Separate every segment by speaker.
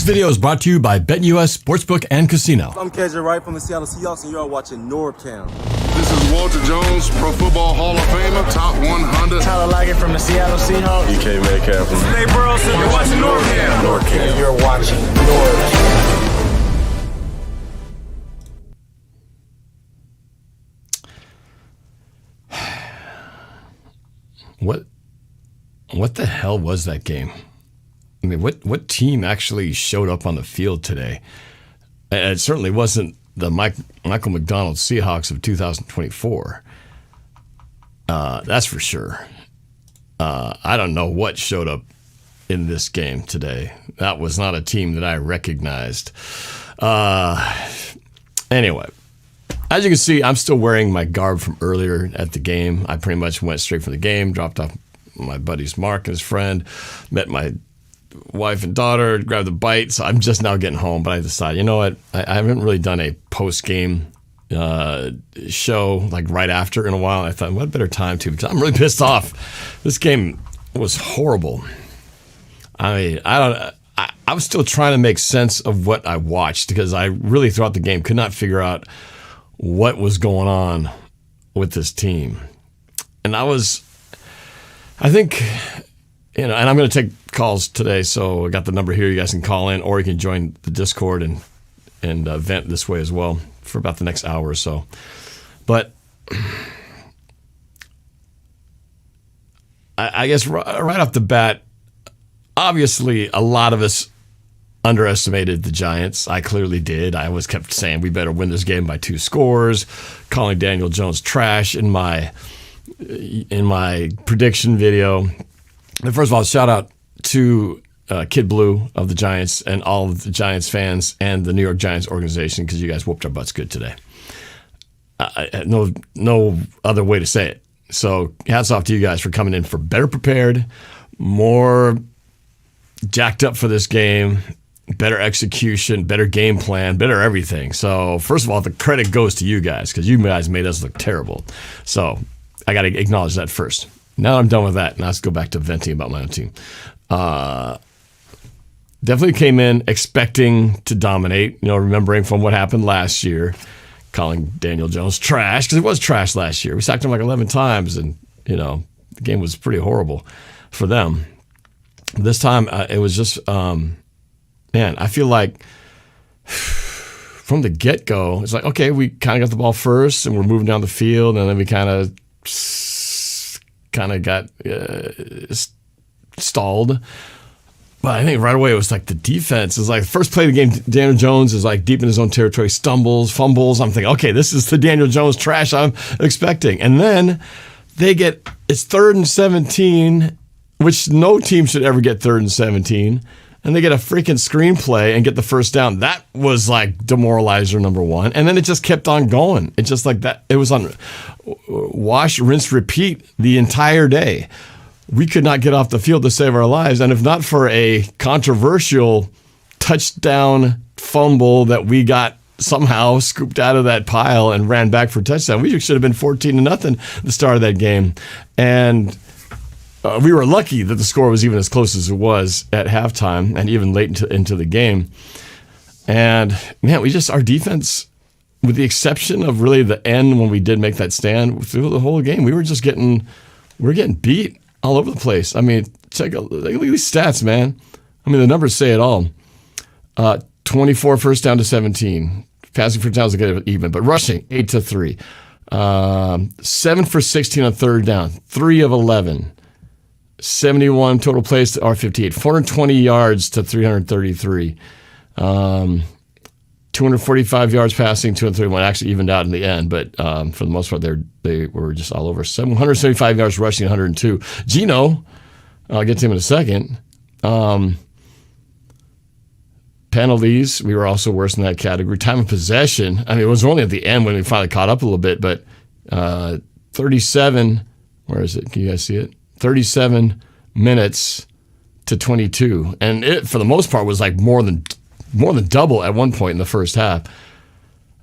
Speaker 1: video is brought to you by BetUS Sportsbook and Casino.
Speaker 2: I'm KJ Wright from the Seattle Seahawks, and you are watching NORBFAM.
Speaker 3: This is Walter Jones, Pro Football Hall of Famer, top 100.
Speaker 4: Tyler Lockett from the Seattle Seahawks.
Speaker 5: DK Metcalf from
Speaker 2: Hey Burleson, you're watching NORBFAM.
Speaker 4: You're watching NORBFAM.
Speaker 1: What the hell was that game? I mean, what team actually showed up on the field today? It certainly wasn't the Michael McDonald Seahawks of 2024. That's for sure. I don't know what showed up in this game today. That was not a team that I recognized. Anyway, as you can see, I'm still wearing my garb from earlier at the game. I pretty much went straight from the game, dropped off my buddies Mark and his friend, met my wife and daughter, grabbed a bite. So I'm just now getting home, but I decided, you know what? I haven't really done a post-game show like right after in a while. I thought, what better time to? Because I'm really pissed off. This game was horrible. I mean, I was still trying to make sense of what I watched because I really throughout the game could not figure out what was going on with this team. And I think, and I'm going to take calls today, so I got the number here. You guys can call in, or you can join the Discord and vent this way as well for about the next hour or so. But I guess right off the bat, obviously a lot of us underestimated the Giants. I clearly did. I always kept saying we better win this game by 2 scores, calling Daniel Jones trash in my prediction video. And first of all, shout out to Kid Blue of the Giants and all of the Giants fans and the New York Giants organization because you guys whooped our butts good today. No other way to say it. So hats off to you guys for coming in for better prepared, more jacked up for this game, better execution, better game plan, better everything. So first of all, the credit goes to you guys because you guys made us look terrible. So I got to acknowledge that first. Now I'm done with that. Now let's go back to venting about my own team. Definitely came in expecting to dominate, remembering from what happened last year, calling Daniel Jones trash, because it was trash last year. We sacked him like 11 times, and, the game was pretty horrible for them. This time, it was just, I feel like from the get-go, it's like, okay, we kind of got the ball first, and we're moving down the field, and then we kind of got stalled. But I think right away it was like the defense is like first play of the game. Daniel Jones is like deep in his own territory, stumbles, fumbles. I'm thinking, okay, this is the Daniel Jones trash I'm expecting. And then it's 3rd and 17, which no team should ever get 3rd and 17. And they get a freaking screenplay and get the first down. That was like demoralizer number 1. And then it just kept on going. It just like that. It was on wash, rinse, repeat the entire day. We could not get off the field to save our lives. And if not for a controversial touchdown fumble that we got somehow scooped out of that pile and ran back for a touchdown, we should have been 14-0 at the start of that game. And we were lucky that the score was even as close as it was at halftime and even late into the game. And man, our defense, with the exception of really the end when we did make that stand, through the whole game, we're getting beat all over the place. I mean, look at these stats, man. I mean, the numbers say it all. 24 first down to 17. Passing for touchdowns to get it even, but rushing 8-3. 7 for 16 on 3rd down. 3 of 11. 71 total plays to R58. 420 yards to 333. 245 yards passing, 231. Actually evened out in the end, but for the most part, they were just all over. 175 yards rushing, 102. Gino, I'll get to him in a second. Penalties, we were also worse in that category. Time of possession, I mean, it was only at the end when we finally caught up a little bit, but 37, where is it? Can you guys see it? 37 minutes to 22. And it, for the most part, was like more than double at one point in the first half.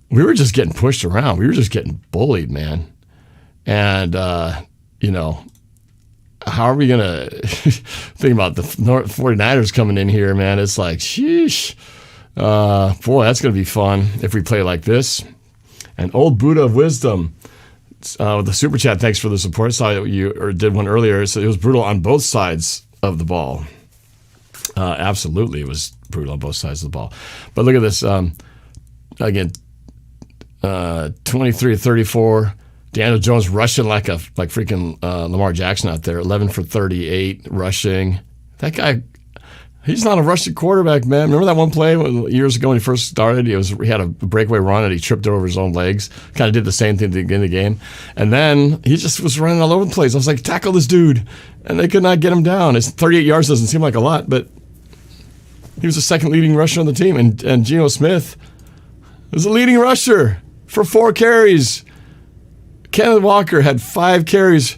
Speaker 1: We were just getting pushed around. We were just getting bullied, man. And, how are we going to think about the 49ers coming in here, man? It's like, sheesh. Boy, that's going to be fun if we play like this. And old Buddha of Wisdom, with the super chat, thanks for the support. Saw you did one earlier. So it was brutal on both sides of the ball. Absolutely, it was brutal on both sides of the ball. But look at this. Again, 23-34. Daniel Jones rushing like freaking Lamar Jackson out there. 11 for 38 rushing. That guy, he's not a rushing quarterback, man. Remember that one play years ago when he first started? He had a breakaway run and he tripped over his own legs. Kind of did the same thing in the game. And then he just was running all over the place. I was like, tackle this dude. And they could not get him down. His 38 yards doesn't seem like a lot, but he was the second leading rusher on the team. And Geno Smith was the leading rusher for 4 carries. Kenneth Walker had 5 carries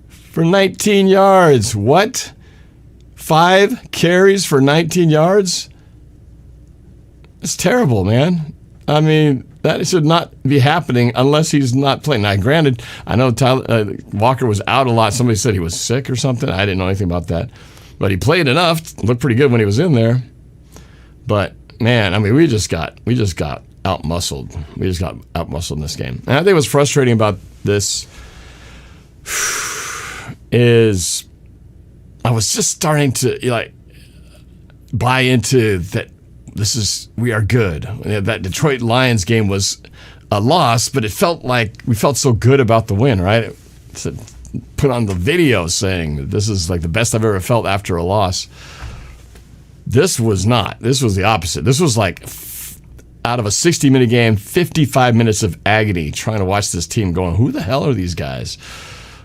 Speaker 1: for 19 yards. What? 5 carries for 19 yards? It's terrible, man. I mean, that should not be happening unless he's not playing. Now, granted, I know Walker was out a lot. Somebody said he was sick or something. I didn't know anything about that. But he played enough. Looked pretty good when he was in there. But, man, I mean, we just got out-muscled. We just got out-muscled in this game. And I think what's frustrating about this is I was just starting to buy into that we are good. That Detroit Lions game was a loss, but it felt like we felt so good about the win, right? Put on the video saying this is like the best I've ever felt after a loss. This was not. This was the opposite. This was like out of a 60-minute game, 55 minutes of agony trying to watch this team going, who the hell are these guys?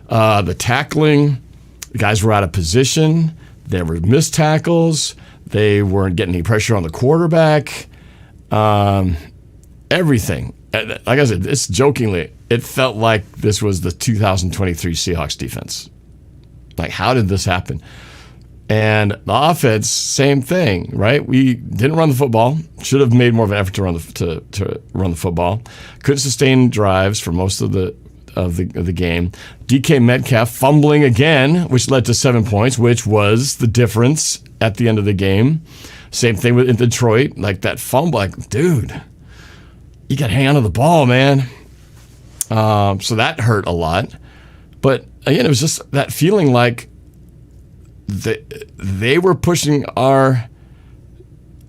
Speaker 1: The tackling, the guys were out of position. There were missed tackles. They weren't getting any pressure on the quarterback. Everything. Like I said, it's jokingly, it felt like this was the 2023 Seahawks defense. Like, how did this happen? And the offense, same thing, right? We didn't run the football. Should have made more of an effort to run the football. Couldn't sustain drives for most of the game. DK Metcalf fumbling again, which led to 7 points, which was the difference at the end of the game. Same thing in Detroit, like that fumble. Like, dude, you got to hang on to the ball, man. So that hurt a lot. But again, it was just that feeling like they were pushing our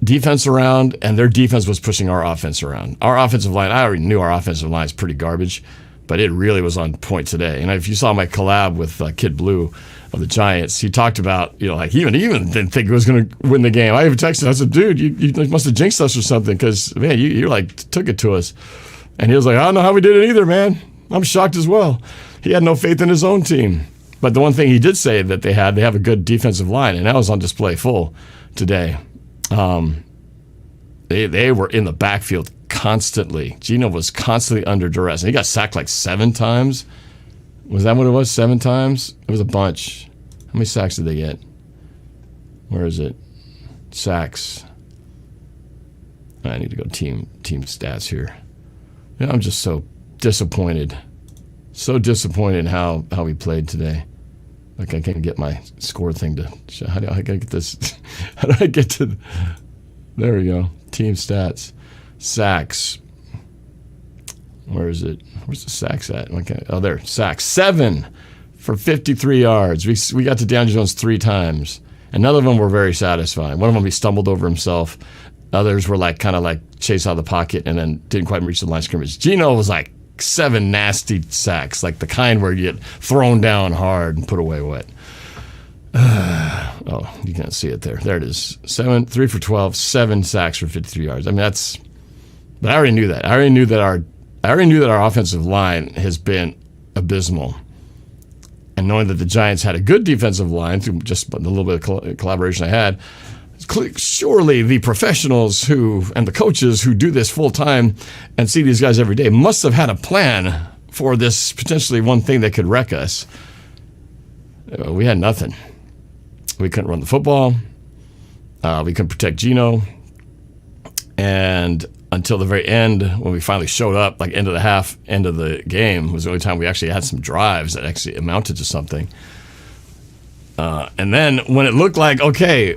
Speaker 1: defense around, and their defense was pushing our offense around. Our offensive line, I already knew our offensive line is pretty garbage, but it really was on point today. And if you saw my collab with Kid Blue of the Giants, he talked about, like he even didn't think he was going to win the game. I even texted him, I said, dude, you must have jinxed us or something because, man, you like took it to us. And he was like, I don't know how we did it either, man. I'm shocked as well. He had no faith in his own team. But the one thing he did say that they have a good defensive line, and that was on display full today. They were in the backfield constantly. Geno was constantly under duress. And he got sacked like 7 times. Was that what it was? 7 times? It was a bunch. How many sacks did they get? Where is it? Sacks. I need to go team stats here. I'm just so disappointed. So disappointed in how we played today. Like, I can't get my score thing to show. How do I get this? How do I get to? There we go. Team stats. Sacks. Where is it? Where's the sacks at? Okay. Oh, there. Sacks. 7 for 53 yards. We got to Daniel Jones 3 times. And none of them were very satisfying. One of them, he stumbled over himself. Others were kind of chase out of the pocket and then didn't quite reach the line of scrimmage. Geno was 7 nasty sacks, like the kind where you get thrown down hard and put away wet. Oh, you can't see it there. There it is. 3 for 12, 7 sacks for 53 yards. I mean, but I already knew that. I already knew that our offensive line has been abysmal. And knowing that the Giants had a good defensive line through just a little bit of collaboration I had, surely the professionals and the coaches who do this full time and see these guys every day must have had a plan for this potentially one thing that could wreck us. We had nothing. We couldn't run the football. We couldn't protect Geno. And until the very end, when we finally showed up, end of the half, end of the game, was the only time we actually had some drives that actually amounted to something. And then when it looked like, okay,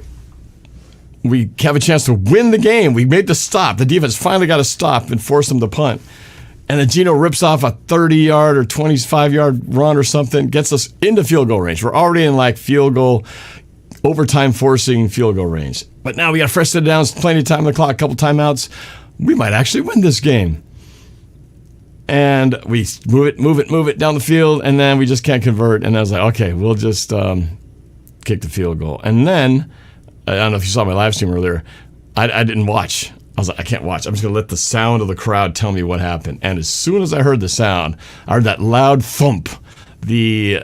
Speaker 1: we have a chance to win the game, we made the stop. The defense finally got a stop and forced them to punt. And then Gino rips off a 30-yard or 25-yard run or something, gets us into field goal range. We're already in like field goal, overtime forcing field goal range. But now we got fresh set downs, plenty of time on the clock, a couple timeouts. We might actually win this game. And we move it down the field, and then we just can't convert. And I was like, okay, we'll just kick the field goal. And then, I don't know if you saw my live stream earlier, I didn't watch. I was like, I can't watch. I'm just going to let the sound of the crowd tell me what happened. And as soon as I heard the sound, I heard that loud thump, the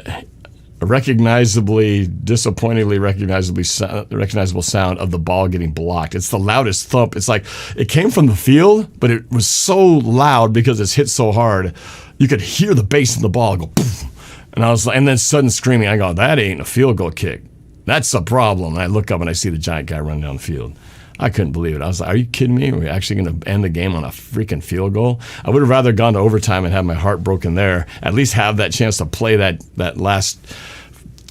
Speaker 1: disappointingly recognizable sound of the ball getting blocked. It's the loudest thump. It's like it came from the field, but it was so loud because it's hit so hard, you could hear the bass of the ball go poof. And I was like, and then sudden screaming. I go, that ain't a field goal kick. That's a problem. And I look up and I see the giant guy running down the field. I couldn't believe it. I was like, are you kidding me? Are we actually going to end the game on a freaking field goal? I would have rather gone to overtime and had my heart broken there, at least have that chance to play that last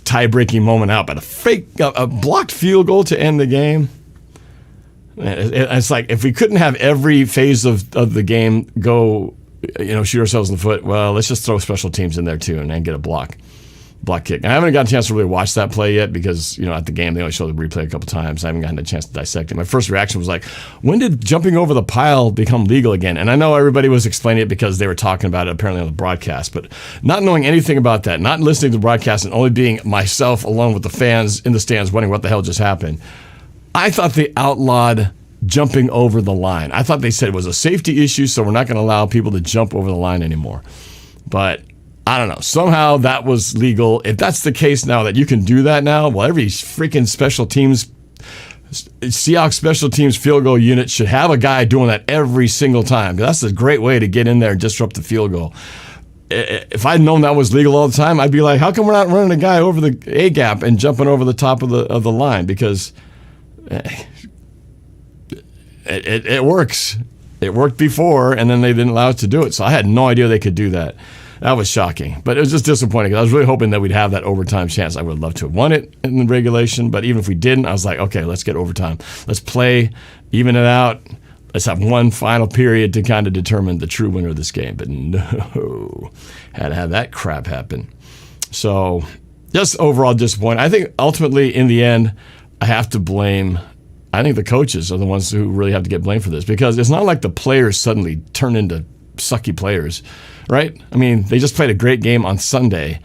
Speaker 1: tie-breaking moment out. But a blocked field goal to end the game, it's like if we couldn't have every phase of the game go, shoot ourselves in the foot, well, let's just throw special teams in there too and then get a block kick. I haven't gotten a chance to really watch that play yet because, at the game, they only show the replay a couple times. I haven't gotten a chance to dissect it. My first reaction was like, when did jumping over the pile become legal again? And I know everybody was explaining it because they were talking about it apparently on the broadcast, but not knowing anything about that, not listening to the broadcast and only being myself alone with the fans in the stands wondering what the hell just happened, I thought they outlawed jumping over the line. I thought they said it was a safety issue, so we're not going to allow people to jump over the line anymore. But I don't know. Somehow that was legal. If that's the case now that you can do that now, well, every freaking Seahawks special teams field goal unit should have a guy doing that every single time. That's a great way to get in there and disrupt the field goal. If I'd known that was legal all the time, I'd be like, how come we're not running a guy over the A gap and jumping over the top of the line? Because it works. It worked before, and then they didn't allow us to do it. So I had no idea they could do that. That was shocking, but it was just disappointing because I was really hoping that we'd have that overtime chance. I would love to have won it in the regulation, but even if we didn't, I was like, okay, let's get overtime. Let's play, even it out. Let's have one final period to kind of determine the true winner of this game. But no, had to have that crap happen. So just overall disappointing. I think ultimately in the end, I have to blame, I think the coaches are the ones who really have to get blamed for this because it's not like the players suddenly turn into sucky players. Right? I mean, they just played a great game on Sunday,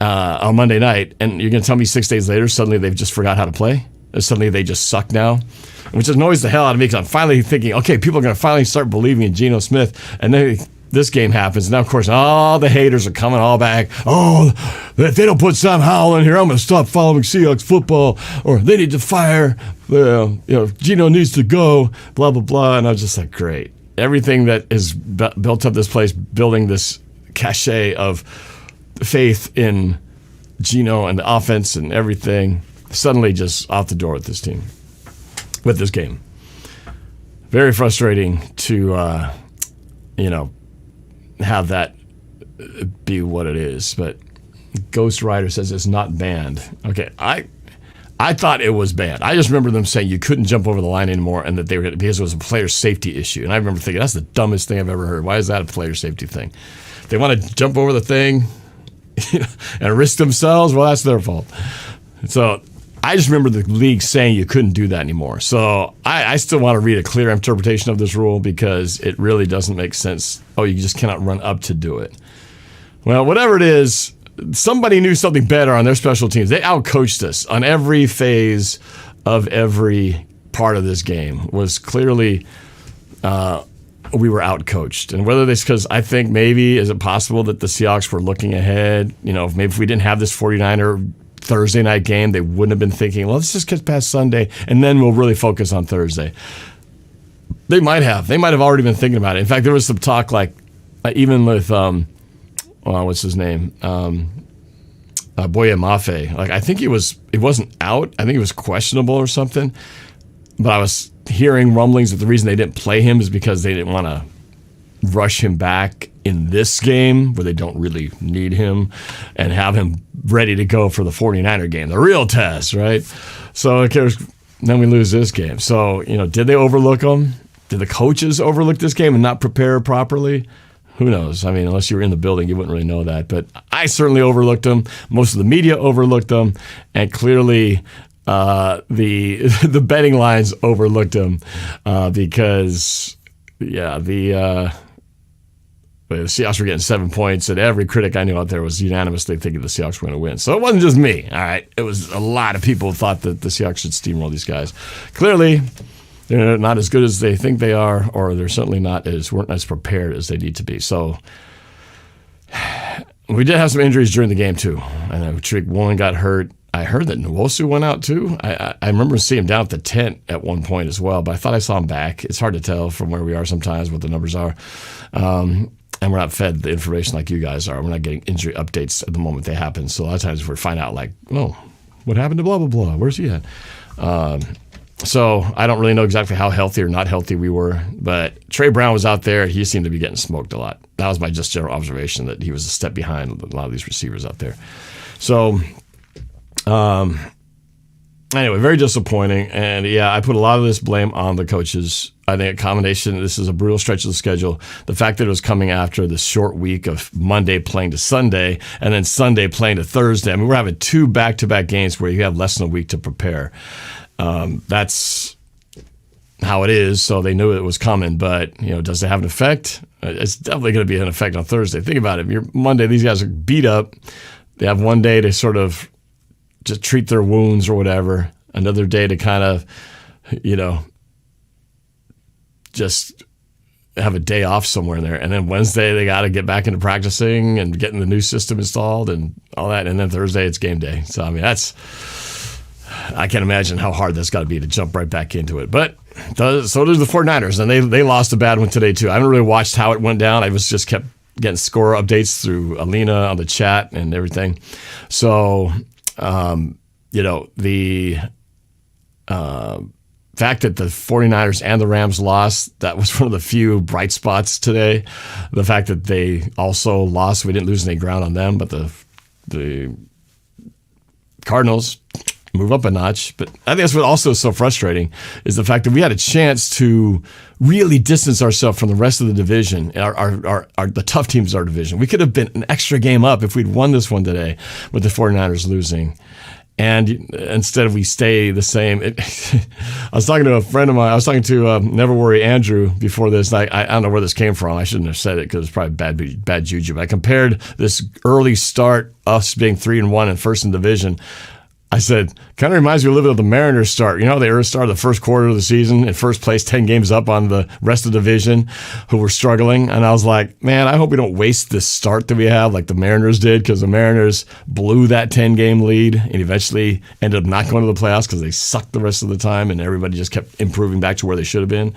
Speaker 1: on Monday night, and you're going to tell me 6 days later suddenly they've just forgot how to play? Or suddenly they just suck now? Which annoys the hell out of me because I'm finally thinking, okay, people are going to finally start believing in Geno Smith, and then this game happens. Now, of course, all the haters are coming all back. Oh, if they don't put Sam Howell in here, I'm going to stop following Seahawks football, or they need to fire, Geno needs to go, blah, blah, blah. And I was just like, great. Everything that is built up this place, building this cachet of faith in Geno and the offense and everything, suddenly just off the door with this team, with this game. Very frustrating to, have that be what it is. But Ghost Rider says it's not banned. Okay, I thought it was banned. I just remember them saying you couldn't jump over the line anymore and that they were because it was a player safety issue. And I remember thinking, that's the dumbest thing I've ever heard. Why is that a player safety thing? If they want to jump over the thing and risk themselves, well, that's their fault. So I just remember the league saying you couldn't do that anymore. So I still want to read a clear interpretation of this rule because it really doesn't make sense. Oh, you just cannot run up to do it. Well, whatever it is, somebody knew something better on their special teams. They outcoached us on every phase of every part of this game. Was clearly we were outcoached. And whether this, because I think maybe, is it possible that the Seahawks were looking ahead? Maybe if we didn't have this 49er Thursday night game, they wouldn't have been thinking, well, let's just get past Sunday and then we'll really focus on Thursday. They might have. They might have already been thinking about it. In fact, there was some talk even with what's his name? Boye Mafe. I think he wasn't out. I think he was questionable or something. But I was hearing rumblings that the reason they didn't play him is because they didn't want to rush him back in this game where they don't really need him and have him ready to go for the 49er game, the real test, right? So then we lose this game. So, did they overlook him? Did the coaches overlook this game and not prepare properly? Who knows? I mean, unless you were in the building, you wouldn't really know that. But I certainly overlooked them. Most of the media overlooked them. And clearly the betting lines overlooked them because, the Seahawks were getting 7 points, and every critic I knew out there was unanimously thinking the Seahawks were going to win. So it wasn't just me, all right? It was a lot of people who thought that the Seahawks should steamroll these guys. Clearly, they're not as good as they think they are, or they're certainly weren't as prepared as they need to be. So we did have some injuries during the game, too. I know Trick One got hurt. I heard that Nwosu went out, too. I remember seeing him down at the tent at one point as well, but I thought I saw him back. It's hard to tell from where we are sometimes what the numbers are. And we're not fed the information like you guys are. We're not getting injury updates at the moment they happen. So a lot of times we find out like, oh, what happened to blah, blah, blah? Where's he at? So I don't really know exactly how healthy or not healthy we were. But Trey Brown was out there. He seemed to be getting smoked a lot. That was my just general observation, that he was a step behind a lot of these receivers out there. So anyway, very disappointing. And, I put a lot of this blame on the coaches. I think a combination, this is a brutal stretch of the schedule. The fact that it was coming after this short week of Monday playing to Sunday and then Sunday playing to Thursday. I mean, we're having 2 back-to-back games where you have less than a week to prepare. That's how it is, so they knew it was coming. But, does it have an effect? It's definitely going to be an effect on Thursday. Think about it. You're Monday, these guys are beat up. They have one day to sort of just treat their wounds or whatever. Another day to kind of, just have a day off somewhere in there. And then Wednesday, they got to get back into practicing and getting the new system installed and all that. And then Thursday, it's game day. So, I mean, I can't imagine how hard that's got to be to jump right back into it. But so does the 49ers. And they lost a bad one today, too. I haven't really watched how it went down. I just kept getting score updates through Alena on the chat and everything. So, the fact that the 49ers and the Rams lost, that was one of the few bright spots today. The fact that they also lost, we didn't lose any ground on them, but the Cardinals move up a notch. But I think that's what also is so frustrating is the fact that we had a chance to really distance ourselves from the rest of the division, the tough teams of our division. We could have been an extra game up if we'd won this one today with the 49ers losing. And instead we stay the same. I was talking to a friend of mine. I was talking to Never Worry Andrew before this. I don't know where this came from. I shouldn't have said it because it's probably bad juju. But I compared this early start, us being 3-1 and first in division. I said, kind of reminds me a little bit of the Mariners start. They started the first quarter of the season in first place, 10 games up on the rest of the division who were struggling. And I was like, man, I hope we don't waste this start that we have like the Mariners did, because the Mariners blew that 10-game lead and eventually ended up not going to the playoffs because they sucked the rest of the time and everybody just kept improving back to where they should have been.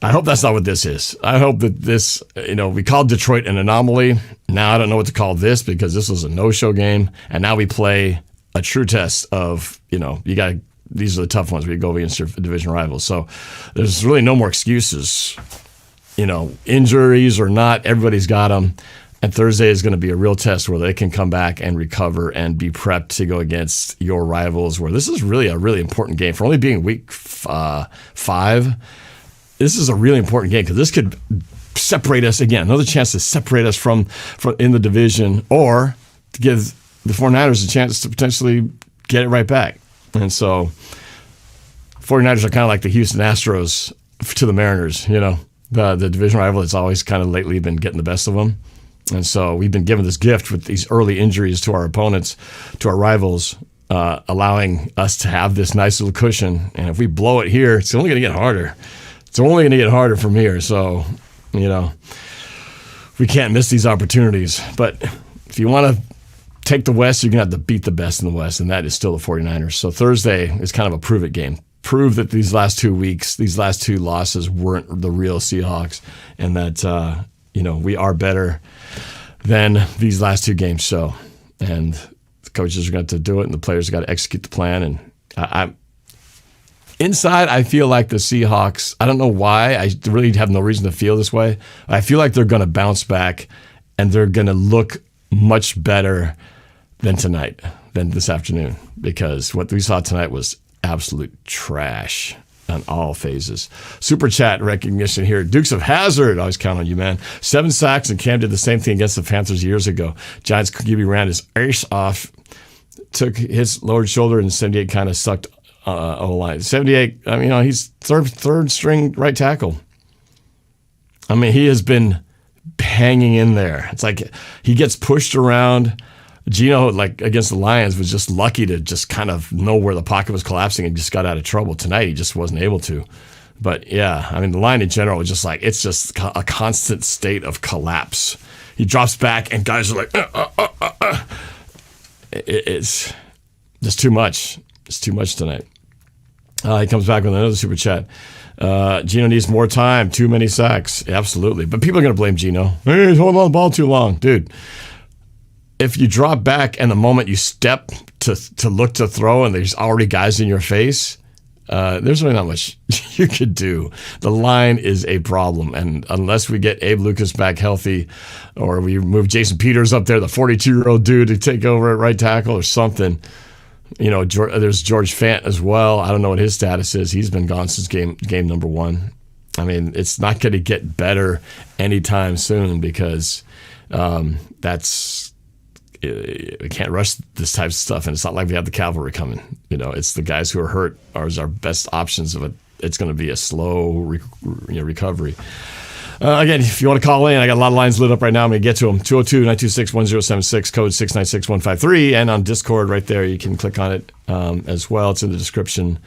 Speaker 1: I hope that's not what this is. I hope that this, we called Detroit an anomaly. Now I don't know what to call this because this was a no-show game. And now we play a true test of, these are the tough ones. We go against your division rivals. So there's really no more excuses. Injuries or not, everybody's got them. And Thursday is going to be a real test where they can come back and recover and be prepped to go against your rivals, where this is really a really important game. For only being week 5, this is a really important game because this could separate us again. Another chance to separate us from in the division, or to give the 49ers a chance to potentially get it right back. And so 49ers are kind of like the Houston Astros to the Mariners, the division rival that's always kind of lately been getting the best of them. And so we've been given this gift with these early injuries to our opponents, to our rivals, allowing us to have this nice little cushion. And if we blow it here, it's only going to get harder. It's only going to get harder from here. So, we can't miss these opportunities. But if you want to take the West, you're going to have to beat the best in the West, and that is still the 49ers. So Thursday is kind of a prove-it game. Prove that these last 2 weeks, these last 2 losses weren't the real Seahawks, and that, we are better than these last 2 games show. And the coaches are going to do it, and the players have got to execute the plan. And Inside, I feel like the Seahawks, I don't know why. I really have no reason to feel this way. I feel like they're going to bounce back and they're going to look much better than tonight, than this afternoon, because what we saw tonight was absolute trash on all phases. Super chat recognition here. Dukes of Hazzard, always count on you, man. 7 sacks, and Cam did the same thing against the Panthers years ago. Giants QB ran his ace off, took his lowered shoulder, and 78 kind of sucked O-line. 78, I mean, he's third string right tackle. I mean, he has been hanging in there. It's like he gets pushed around. Gino, like against the Lions, was just lucky to just kind of know where the pocket was collapsing and just got out of trouble. Tonight, he just wasn't able to. But yeah, I mean, the line in general is just like, it's just a constant state of collapse. He drops back and guys are like, It's just too much. It's too much tonight. He comes back with another super chat. Gino needs more time. Too many sacks. Absolutely. But people are going to blame Gino. Hey, he's holding on the ball too long. Dude, if you drop back and the moment you step to look to throw and there's already guys in your face, there's really not much you could do. The line is a problem. And unless we get Abe Lucas back healthy or we move Jason Peters up there, the 42-year-old dude, to take over at right tackle or something. You know, there's George Fant as well. I don't know what his status is. He's been gone since game number 1. I mean, it's not going to get better anytime soon because we can't rush this type of stuff, and it's not like we have the cavalry coming. You know, it's the guys who are hurt are our best options of it. It's going to be a slow recovery. Again, if you want to call in, I got a lot of lines lit up right now. I'm going to get to them. 202-926-1076, code 696-153. And on Discord right there, you can click on it as well. It's in the description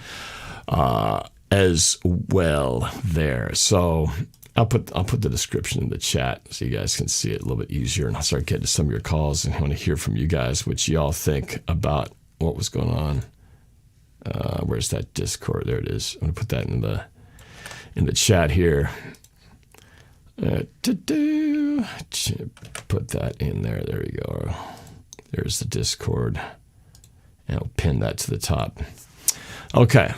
Speaker 1: as well there. So I'll put the description in the chat so you guys can see it a little bit easier. And I'll start getting to some of your calls. And I want to hear from you guys what y'all think about what was going on. Where's that Discord? There it is. I'm going to put that in the chat here. Put that in there. There we go. There's the Discord. And I'll pin that to the top. Okay.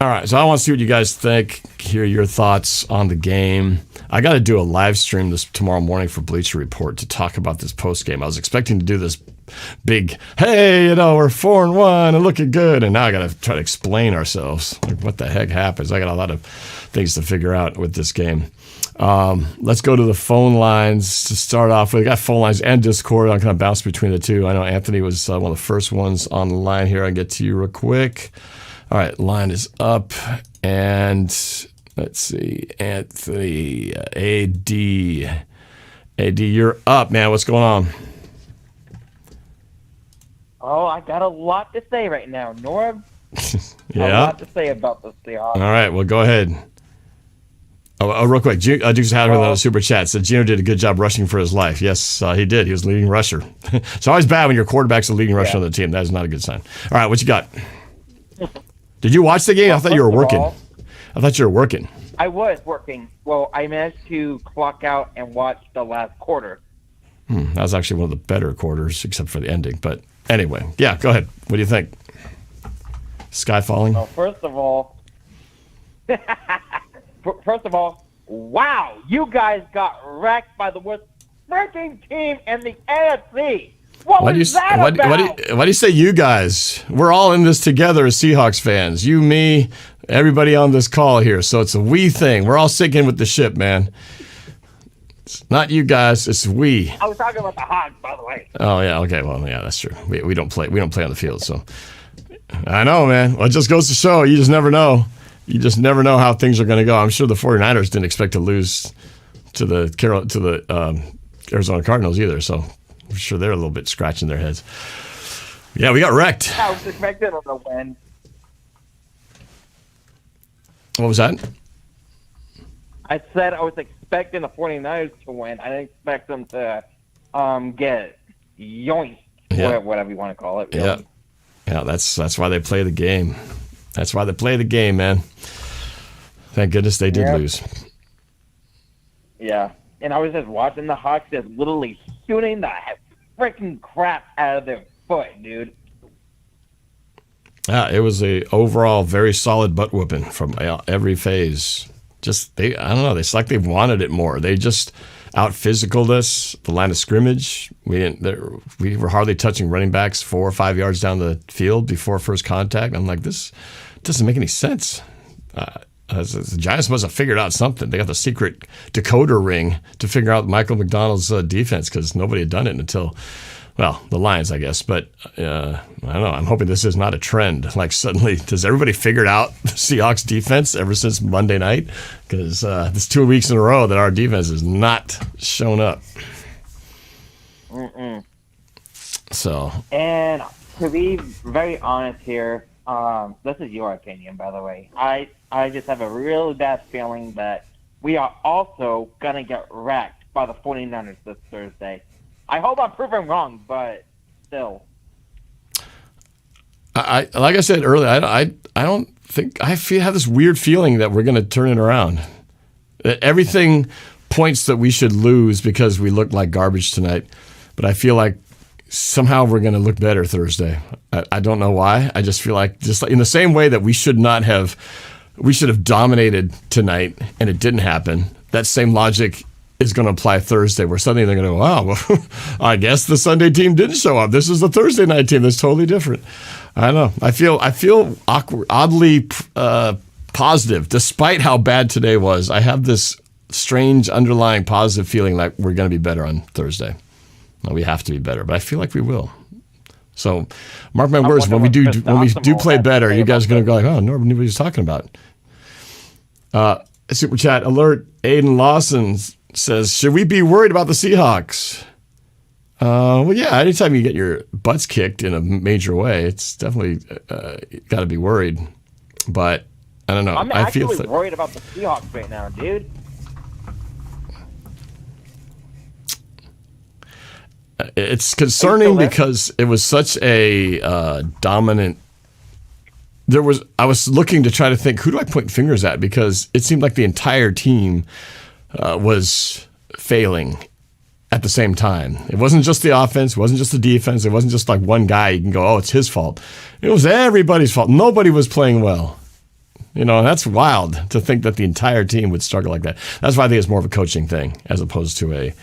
Speaker 1: All right. So I want to see what you guys think, hear your thoughts on the game. I got to do a live stream this tomorrow morning for Bleacher Report to talk about this post game. I was expecting to do this big, hey, we're 4-1 and looking good. And now I got to try to explain ourselves. Like, what the heck happens? I got a lot of things to figure out with this game. Let's go to the phone lines to start off with. We got phone lines and Discord. I'm kind of bounce between the two. I know Anthony was one of the first ones on the line here. I'll get to you real quick. All right, line is up. And let's see, Anthony, AD. AD, you're up, man. What's going on?
Speaker 5: Oh, I got a lot to say right now, Norb.
Speaker 1: Yeah.
Speaker 5: A lot to say about the Seahawks.
Speaker 1: All right, well, go ahead. Oh, real quick, Dukes had a super chat. Said Gino did a good job rushing for his life. Yes, he did. He was leading rusher. It's always bad when your quarterback's the leading rusher on the team. That is not a good sign. All right, what you got? Did you watch the game? I thought you were working.
Speaker 5: I was working. Well, I managed to clock out and watch the last quarter.
Speaker 1: That was actually one of the better quarters, except for the ending. But anyway, yeah, go ahead. What do you think? Sky falling?
Speaker 5: Well, first of all, wow, you guys got wrecked by the worst freaking team in the AFC. What was that about?
Speaker 1: Why do you say you guys? We're all in this together as Seahawks fans. You, me, everybody on this call here. So it's a we thing. We're all sinking with the ship, man. It's not you guys. It's we.
Speaker 5: I was talking about the Hawks, by the way.
Speaker 1: Oh yeah. Okay. Well, yeah, that's true. We don't play. We don't play on the field. So I know, man. Well, it just goes to show you just never know. You just never know how things are going to go. I'm sure the 49ers didn't expect to lose to the Arizona Cardinals either. So I'm sure they're a little bit scratching their heads. Yeah, we got wrecked.
Speaker 5: I was expecting them to win.
Speaker 1: What was that?
Speaker 5: I said I was expecting the 49ers to win. I didn't expect them to get yoinked, whatever you want to call it.
Speaker 1: Yeah. Yeah, that's why they play the game. That's why they play the game, man. Thank goodness they did lose.
Speaker 5: Yeah, and I was just watching the Hawks just literally shooting the freaking crap out of their foot, dude.
Speaker 1: Yeah, it was a overall very solid butt whooping from every phase. I don't know. It's like they wanted it more. They just out physicaled us. The line of scrimmage. We were hardly touching running backs 4 or 5 yards down the field before first contact. I'm like, this doesn't make any sense. The Giants must have figured out something. They got the secret decoder ring to figure out Michael McDonald's defense because nobody had done it until, well, the Lions, I guess. But I don't know. I'm hoping this is not a trend. Like suddenly, does everybody figure out the Seahawks defense ever since Monday night? Because it's 2 weeks in a row that our defense has not shown up. So.
Speaker 5: And to be very honest here, this is your opinion, by the way. I just have a really bad feeling that we are also going to get wrecked by the 49ers this Thursday. I hope I'm proven wrong, but still.
Speaker 1: Like I said earlier, I don't think – I have this weird feeling that we're going to turn it around. That everything points that we should lose because we look like garbage tonight, but I feel like somehow we're going to look better Thursday. I don't know why. I just feel like just in the same way that we should have dominated tonight and it didn't happen. That same logic is going to apply Thursday, where suddenly they're going to go, wow, well, I guess the Sunday team didn't show up. This is the Thursday night team that's totally different. I don't know. I feel awkward, oddly positive, despite how bad today was. I have this strange underlying positive feeling like we're going to be better on Thursday. Well, we have to be better, but I feel like we will. So, mark my words. When we do play better, you guys are going to go like, "Oh, Norb knew what he was talking about." Super chat alert: Aiden Lawson says, "Should we be worried about the Seahawks?" Well, yeah. Anytime you get your butts kicked in a major way, it's definitely got to be worried. But I don't know.
Speaker 5: I'm actually worried about the Seahawks right now, dude.
Speaker 1: It's concerning because it was such a dominant. I was looking to try to think, who do I point fingers at? Because it seemed like the entire team was failing at the same time. It wasn't just the offense, it wasn't just the defense, it wasn't just like one guy you can go, oh, it's his fault. It was everybody's fault. Nobody was playing well. You know, that's wild to think that the entire team would struggle like that. That's why I think it's more of a coaching thing as opposed to a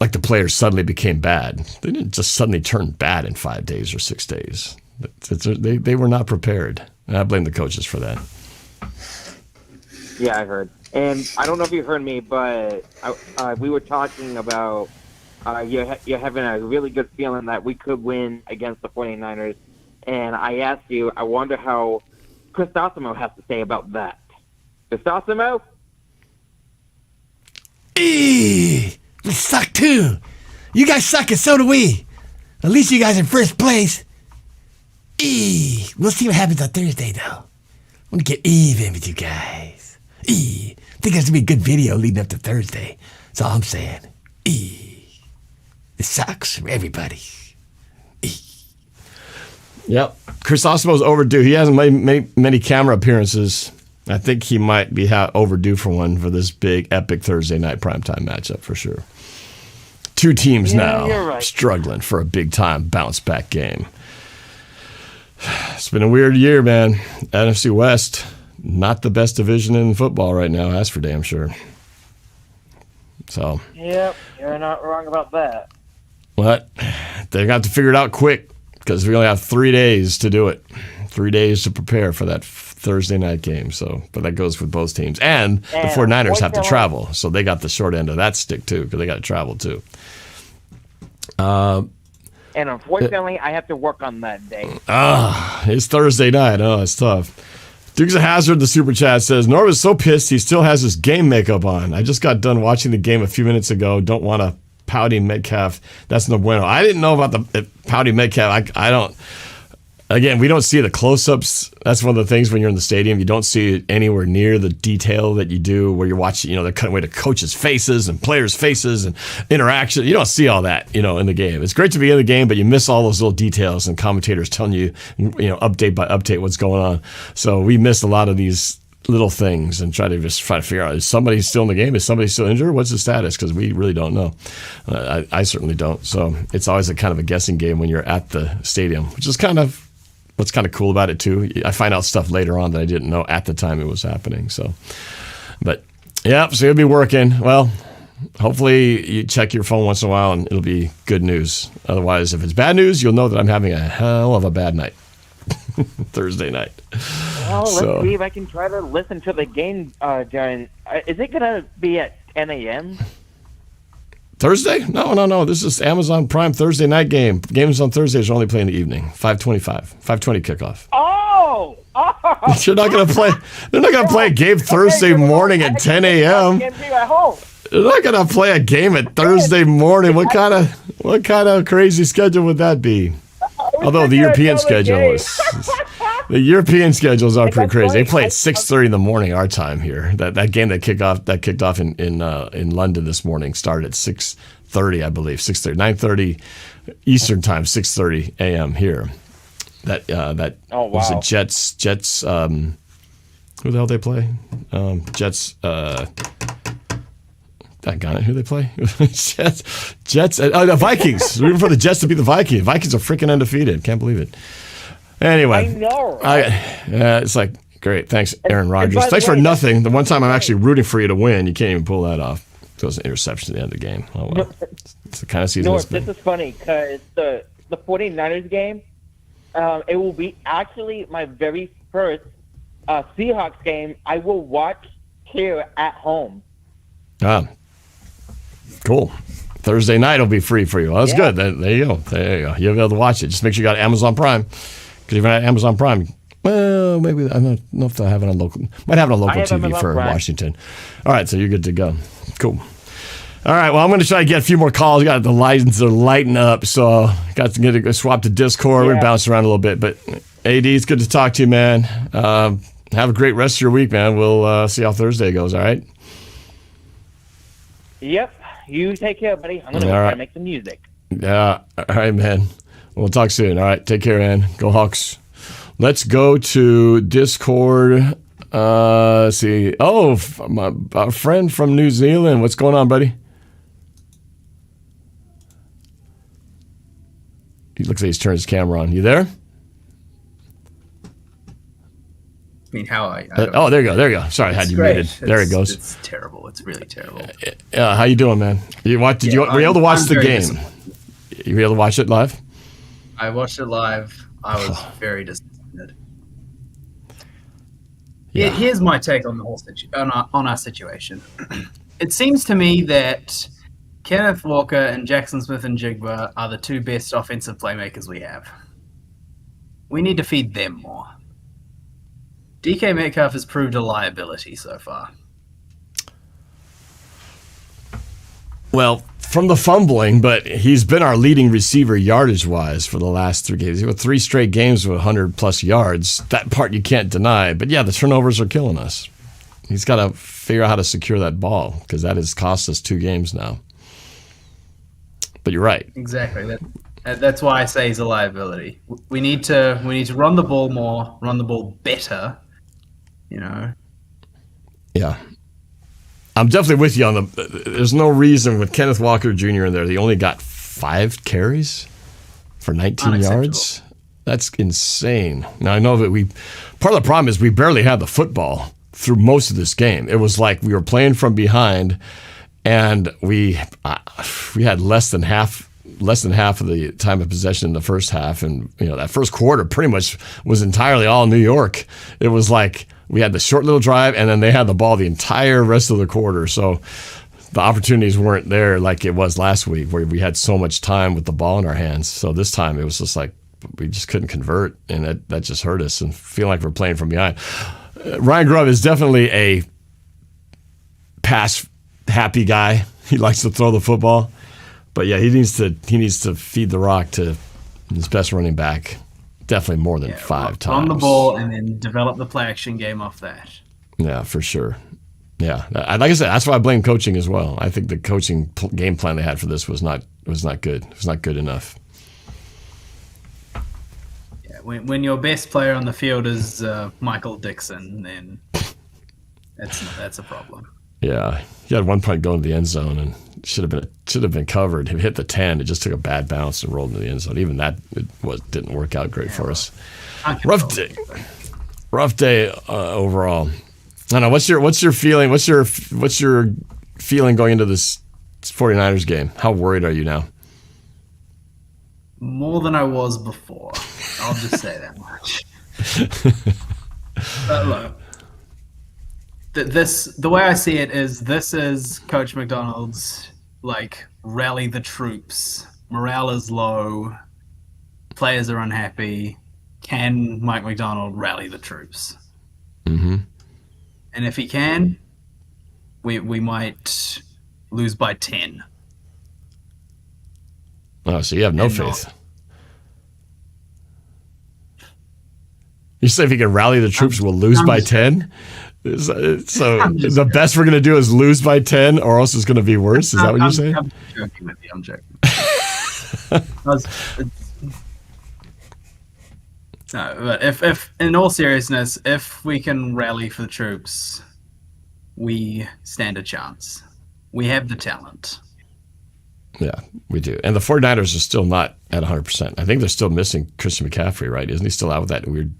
Speaker 1: like the players suddenly became bad. They didn't just suddenly turn bad in 5 days or 6 days. They were not prepared. And I blame the coaches for that.
Speaker 5: Yeah, I heard. And I don't know if you heard me, but we were talking about you're having a really good feeling that we could win against the 49ers. And I asked you, I wonder how Cristofomo has to say about that. Cristofomo?
Speaker 6: We suck too. You guys suck and so do we. At least you guys in first place. We'll see what happens on Thursday though. I want to get even with you guys. I think there's going to be a good video leading up to Thursday. That's all I'm saying. It sucks for everybody.
Speaker 1: Yep. Cristofomo's overdue. He hasn't made many camera appearances. I think he might be overdue for one for this big, epic Thursday night primetime matchup for sure. Two teams now struggling for a big-time bounce-back game. It's been a weird year, man. NFC West, not the best division in football right now, that's for damn sure. So.
Speaker 5: Yep, you're not wrong about that.
Speaker 1: But they're going to have to figure it out quick because we only have 3 days to do it. 3 days to prepare for that Thursday night game. So, but that goes with both teams. And the 49ers have to travel. So they got the short end of that stick too because they got to travel too.
Speaker 5: And unfortunately, I have to work on that day.
Speaker 1: It's Thursday night. Oh, it's tough. Dukes of Hazzard, the super chat says, Norb is so pissed he still has his game makeup on. I just got done watching the game a few minutes ago. Don't want to pouty Metcalf. That's no bueno. I didn't know about the pouty Metcalf. I don't. Again, we don't see the close-ups. That's one of the things when you're in the stadium. You don't see it anywhere near the detail that you do where you're watching, they're cutting away to coaches' faces and players' faces and interaction. You don't see all that, in the game. It's great to be in the game, but you miss all those little details and commentators telling you, update by update what's going on. So we miss a lot of these little things and try to figure out, is somebody still in the game? Is somebody still injured? What's the status? Because we really don't know. I certainly don't. So it's always a kind of a guessing game when you're at the stadium, which is kind of what's kind of cool about it too. I find out stuff later on that I didn't know at the time it was happening. So, but yeah, so you'll be working. Well, hopefully you check your phone once in a while and it'll be good news. Otherwise, if it's bad news, you'll know that I'm having a hell of a bad night. Thursday night.
Speaker 5: Well, let's see if I can try to listen to the game during. Is it going to be at 10 a.m.?
Speaker 1: Thursday? No. This is Amazon Prime Thursday night game. Games on Thursdays are only playing in the evening. 5:20 kickoff.
Speaker 5: Oh!
Speaker 1: You're not going to play. They're not going to play a game Thursday morning at 10 a.m.
Speaker 5: They're
Speaker 1: not going to play a game at Thursday morning. What kind of crazy schedule would that be? Although the European schedule is, the European schedules are pretty crazy. They play at 6:30 in the morning our time here. That game that kicked off in London this morning started at 6:30, I believe, 6:30, 9:30 Eastern time, 6:30 a.m. here. That was the Jets. Who the hell they play? Jets. Who they play? Jets. The Vikings. Rooting for the Jets to beat the Vikings. Vikings are freaking undefeated. Can't believe it. Anyway.
Speaker 5: I know. Right?
Speaker 1: It's like, great. Thanks, Aaron Rodgers. Thanks for nothing. The one time I'm actually rooting for you to win, you can't even pull that off. So it's an interception at the end of the game. Oh, well. It's the kind of season it's been.
Speaker 5: This is funny because the 49ers game, it will be actually my very first Seahawks game I will watch here at home.
Speaker 1: Cool. Thursday night will be free for you. Well, that's good. There you go. You'll be able to watch it. Just make sure you got Amazon Prime. Because if you're not Amazon Prime, well, maybe I don't know if I have it on local. Might have it on local TV Amazon for Prime. Washington. All right, so you're good to go. Cool. All right, well, I'm going to try to get a few more calls. Got the lines are lighting up, so got to get a swap to Discord. We're bouncing around a little bit, but AD, it's good to talk to you, man. Have a great rest of your week, man. We'll see how Thursday goes. All right.
Speaker 5: Yep. You take care, buddy. I'm going to try to make some music.
Speaker 1: Yeah. All right, man. We'll talk soon. All right. Take care, man. Go Hawks. Let's go to Discord. Let's see. Oh, our friend from New Zealand. What's going on, buddy? He looks like he's turned his camera on. You there?
Speaker 7: I mean, how I
Speaker 1: there you go. Sorry, I had you muted. There it goes.
Speaker 7: It's terrible. It's really terrible.
Speaker 1: How you doing, man? Were you able to watch the game? You were able to watch it live?
Speaker 7: I watched it live. I was very disappointed. Yeah. Here's my take on the whole on our situation. It seems to me that Kenneth Walker and Jackson Smith and Jigba are the two best offensive playmakers we have. We need to feed them more. DK Metcalf has proved a liability so far.
Speaker 1: Well, from the fumbling, but he's been our leading receiver yardage-wise for the last 3 games. He had 3 straight games with 100-plus yards. That part you can't deny. But, yeah, the turnovers are killing us. He's got to figure out how to secure that ball because that has cost us 2 games now. But you're right.
Speaker 7: Exactly. That's why I say he's a liability. We need to run the ball more, run the ball better. You know.
Speaker 1: Yeah. I'm definitely with you on there's no reason with Kenneth Walker Jr. in there. He only got 5 carries for 19 yards. That's insane. Now I know that part of the problem is we barely had the football through most of this game. It was like we were playing from behind and we had less than half of the time of possession in the first half, and that first quarter pretty much was entirely all New York. It was like we had the short little drive, and then they had the ball the entire rest of the quarter. So the opportunities weren't there like it was last week, where we had so much time with the ball in our hands. So this time it was just like we just couldn't convert, and that just hurt us and feel like we're playing from behind. Ryan Grubb is definitely a pass-happy guy. He likes to throw the football. But yeah, he needs to feed the rock to his best running back. Definitely more than 5 times.
Speaker 7: On the ball and then develop the play action game off that.
Speaker 1: Yeah, for sure. Yeah, like I said, that's why I blame coaching as well. I think the coaching game plan they had for this was not good. It was not good enough.
Speaker 7: Yeah, when your best player on the field is Michael Dixon, then that's a problem.
Speaker 1: Yeah, he had one point go into the end zone, and should have been covered. It hit the 10. It just took a bad bounce and rolled into the end zone. Even that didn't work out great for us. Rough day overall. I don't know. What's your feeling? What's your feeling going into this 49ers game? How worried are you now?
Speaker 7: More than I was before. I'll just say that much. But look, the way I see it is this is Coach McDonald's rally the troops. Morale is low. Players are unhappy. Can Mike McDonald rally the troops?
Speaker 1: Mm-hmm.
Speaker 7: And if he can, we might lose by 10.
Speaker 1: Oh, so you have no faith. You say if he can rally the troops, we'll lose by 10? So the best we're going to do is lose by 10, or else it's going to be worse? Is that what you're saying?
Speaker 7: I'm joking with you. I'm joking. No, but if in all seriousness, if we can rally for the troops, we stand a chance. We have the talent.
Speaker 1: Yeah, we do. And the 49ers are still not at 100%. I think they're still missing Christian McCaffrey, right? Isn't he still out with that weird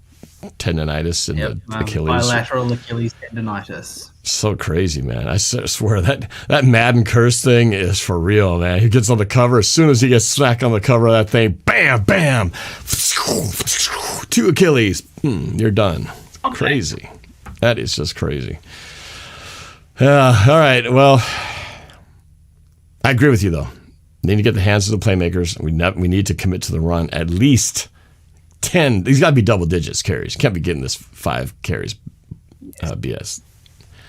Speaker 1: tendonitis and the Achilles?
Speaker 7: Bilateral Achilles tendonitis.
Speaker 1: So crazy, man. I swear that Madden curse thing is for real, man. He gets on the cover. As soon as he gets smacked on the cover of that thing, bam, bam, 2 Achilles. You're done. Okay. Crazy. That is just crazy. All right. Well, I agree with you, though. Need to get the hands of the playmakers. We need to commit to the run at least 10. These got to be double digits carries. Can't be getting this 5 carries BS.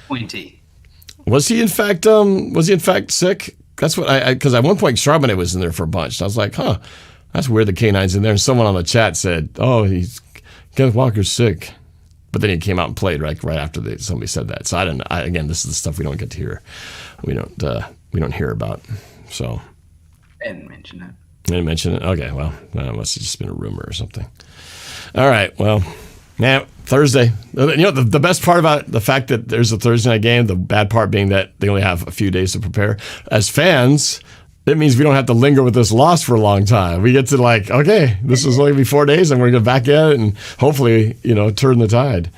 Speaker 7: 20.
Speaker 1: Was he in fact sick? That's what because at one point Charbonnet was in there for a bunch. And I was like, that's weird. The K9's in there. And someone on the chat said, Kenneth Walker's sick. But then he came out and played right after somebody said that. So I don't know. Again, this is the stuff we don't get to hear. We don't hear about. So
Speaker 7: I didn't mention it.
Speaker 1: Didn't mention it? Okay, well, that must have just been a rumor or something. All right, well, now Thursday. You know, the best part about the fact that there's a Thursday night game, the bad part being that they only have a few days to prepare. As fans, it means we don't have to linger with this loss for a long time. We get to okay, this is only going to be 4 days, and we're going to back at it and hopefully, turn the tide.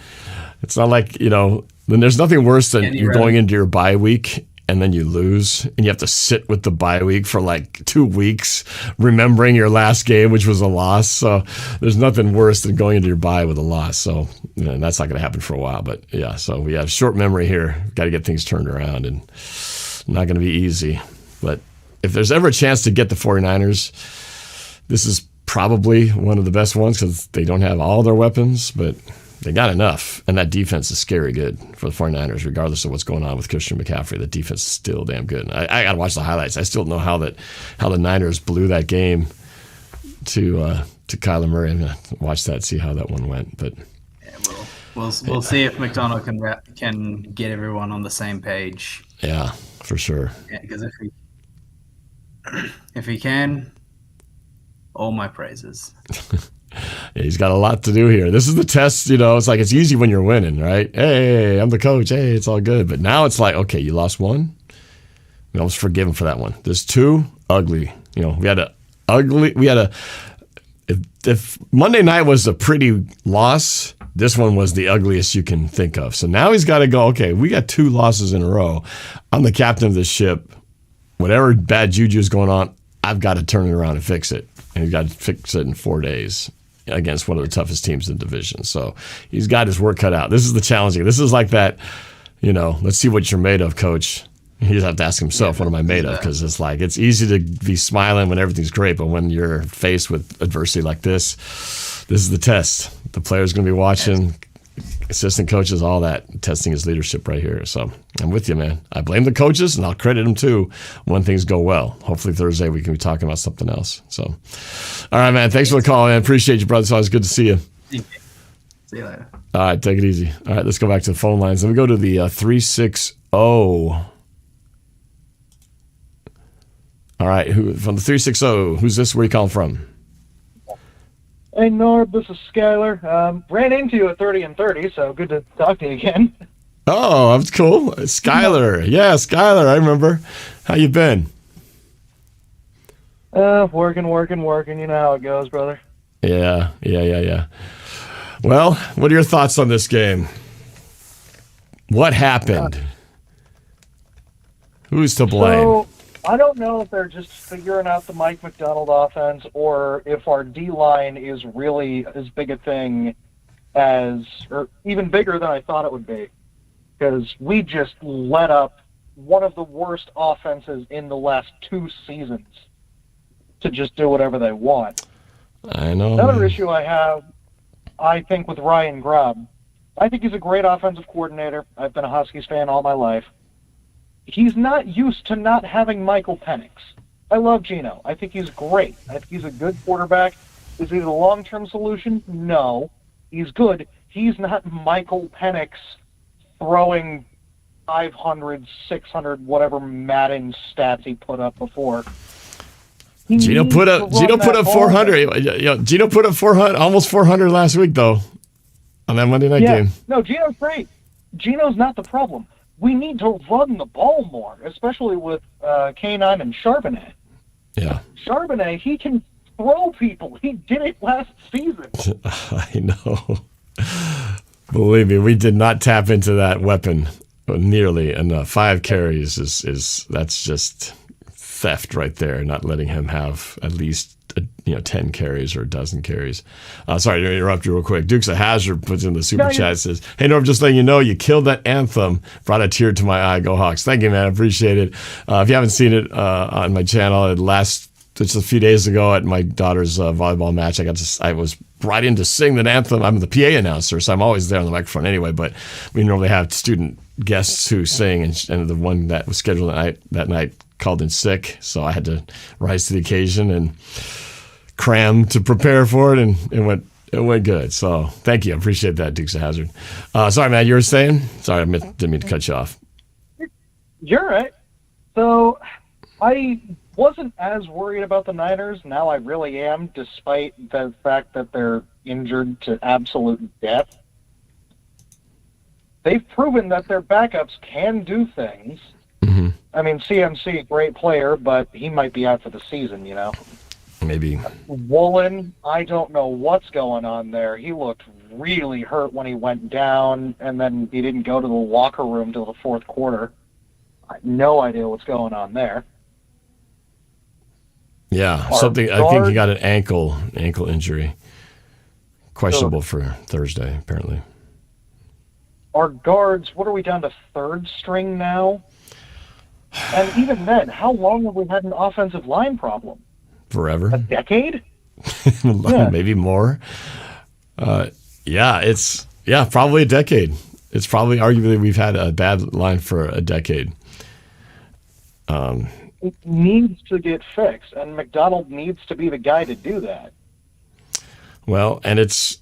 Speaker 1: It's not like, then there's nothing worse than you're going into your bye week and then you lose, and you have to sit with the bye week for 2 weeks, remembering your last game, which was a loss. So there's nothing worse than going into your bye with a loss. So that's not going to happen for a while. But yeah, so we have short memory here. We've got to get things turned around, and not going to be easy. But if there's ever a chance to get the 49ers, this is probably one of the best ones because they don't have all their weapons, but they got enough, and that defense is scary good for the 49ers, regardless of what's going on with Christian McCaffrey. The defense is still damn good. I got to watch the highlights. I still don't know how the Niners blew that game to Kyler Murray. I'm going to watch that, see how that one went. But
Speaker 7: yeah, we'll see if McDonald can get everyone on the same page.
Speaker 1: Yeah, for sure.
Speaker 7: Yeah, because if he can, all my praises.
Speaker 1: Yeah, he's got a lot to do here. This is the test, it's like it's easy when you're winning, right? Hey, I'm the coach. Hey, it's all good. But now it's like, okay, you lost 1. We almost forgive him for that one. There's 2, ugly. If Monday night was a pretty loss, this one was the ugliest you can think of. So now he's got to go, okay, we got 2 losses in a row. I'm the captain of this ship. Whatever bad juju is going on, I've got to turn it around and fix it. And he's got to fix it in 4 days against one of the toughest teams in the division. So he's got his work cut out. This is the challenging. This is like that, let's see what you're made of, coach. He just have to ask himself, what am I made of? Because it's like, it's easy to be smiling when everything's great, but when you're faced with adversity like this is the test. The player's going to be watching, assistant coaches, all that, testing his leadership right here. So I'm with you, man. I blame the coaches, and I'll credit them too when things go well. Hopefully Thursday we can be talking about something else. So, all right, man. Thanks for the call, man. Appreciate you, brother. It's always good to see you.
Speaker 7: See you later.
Speaker 1: All right, take it easy. All right, let's go back to the phone lines. Let me go to the 360. All right, from the 360, who's this? Where are you calling from?
Speaker 8: Hey, Norb, this is Skyler. Ran into you at 30 and 30, so good to talk to you again.
Speaker 1: Oh, that's cool. Skylar. Yeah, Skylar. I remember. How you been?
Speaker 8: Working. You know how it goes, brother.
Speaker 1: Yeah. Well, what are your thoughts on this game? What happened? Who's to blame?
Speaker 8: So, I don't know if they're just figuring out the Mike McDonald offense or if our D-line is really as big a thing as, or even bigger than I thought it would be. Because we just let up one of the worst offenses in the last 2 seasons to just do whatever they want.
Speaker 1: I know.
Speaker 8: Another issue I have, I think, with Ryan Grubb, I think he's a great offensive coordinator. I've been a Huskies fan all my life. He's not used to not having Michael Penix. I love Geno. I think he's great. I think he's a good quarterback. Is he the long-term solution? No. He's good. He's not Michael Penix throwing 500, 600, whatever Madden stats he put up before.
Speaker 1: Geno put up 400. Geno put up 400, almost 400 last week though, on that Monday night game.
Speaker 8: No, Geno's great. Geno's not the problem. We need to run the ball more, especially with K9 and Charbonnet.
Speaker 1: Yeah.
Speaker 8: Charbonnet, he can throw people. He did it last season.
Speaker 1: I know. Believe me, we did not tap into that weapon nearly enough. 5 carries is that's just theft right there. Not letting him have at least 10 carries or a dozen carries. Sorry to interrupt you real quick. Dukes of Hazzard puts in the super chat, says, "Hey Norb, just letting you know, you killed that anthem. Brought a tear to my eye. Go Hawks." Thank you, man. I appreciate it. If you haven't seen it on my channel, just a few days ago at my daughter's volleyball match, I was brought in to sing that anthem. I'm the PA announcer, so I'm always there on the microphone anyway, but we normally have student guests who sing, and the one that was scheduled that night called in sick, so I had to rise to the occasion and cram to prepare for it, and it went good. So thank you. I appreciate that, Dukes of Hazzard. Sorry, man, you were saying? Sorry, I didn't mean to cut you off.
Speaker 8: You're right. So I wasn't as worried about the Niners. Now I really am, despite the fact that they're injured to absolute death. They've proven that their backups can do things.
Speaker 1: Mm-hmm.
Speaker 8: I mean, CMC, great player, but he might be out for the season,
Speaker 1: Maybe.
Speaker 8: Woolen, I don't know what's going on there. He looked really hurt when he went down, and then he didn't go to the locker room till the 4th quarter. I have no idea what's going on there.
Speaker 1: Yeah, I think he got an ankle injury. Questionable for Thursday, apparently.
Speaker 8: Our guards, what are we down to, 3rd string now? And even then, how long have we had an offensive line problem?
Speaker 1: Forever.
Speaker 8: A decade?
Speaker 1: Maybe more. It's probably a decade. It's probably arguably we've had a bad line for a decade.
Speaker 8: It needs to get fixed, and McDonald needs to be the guy to do that.
Speaker 1: Well, and it's,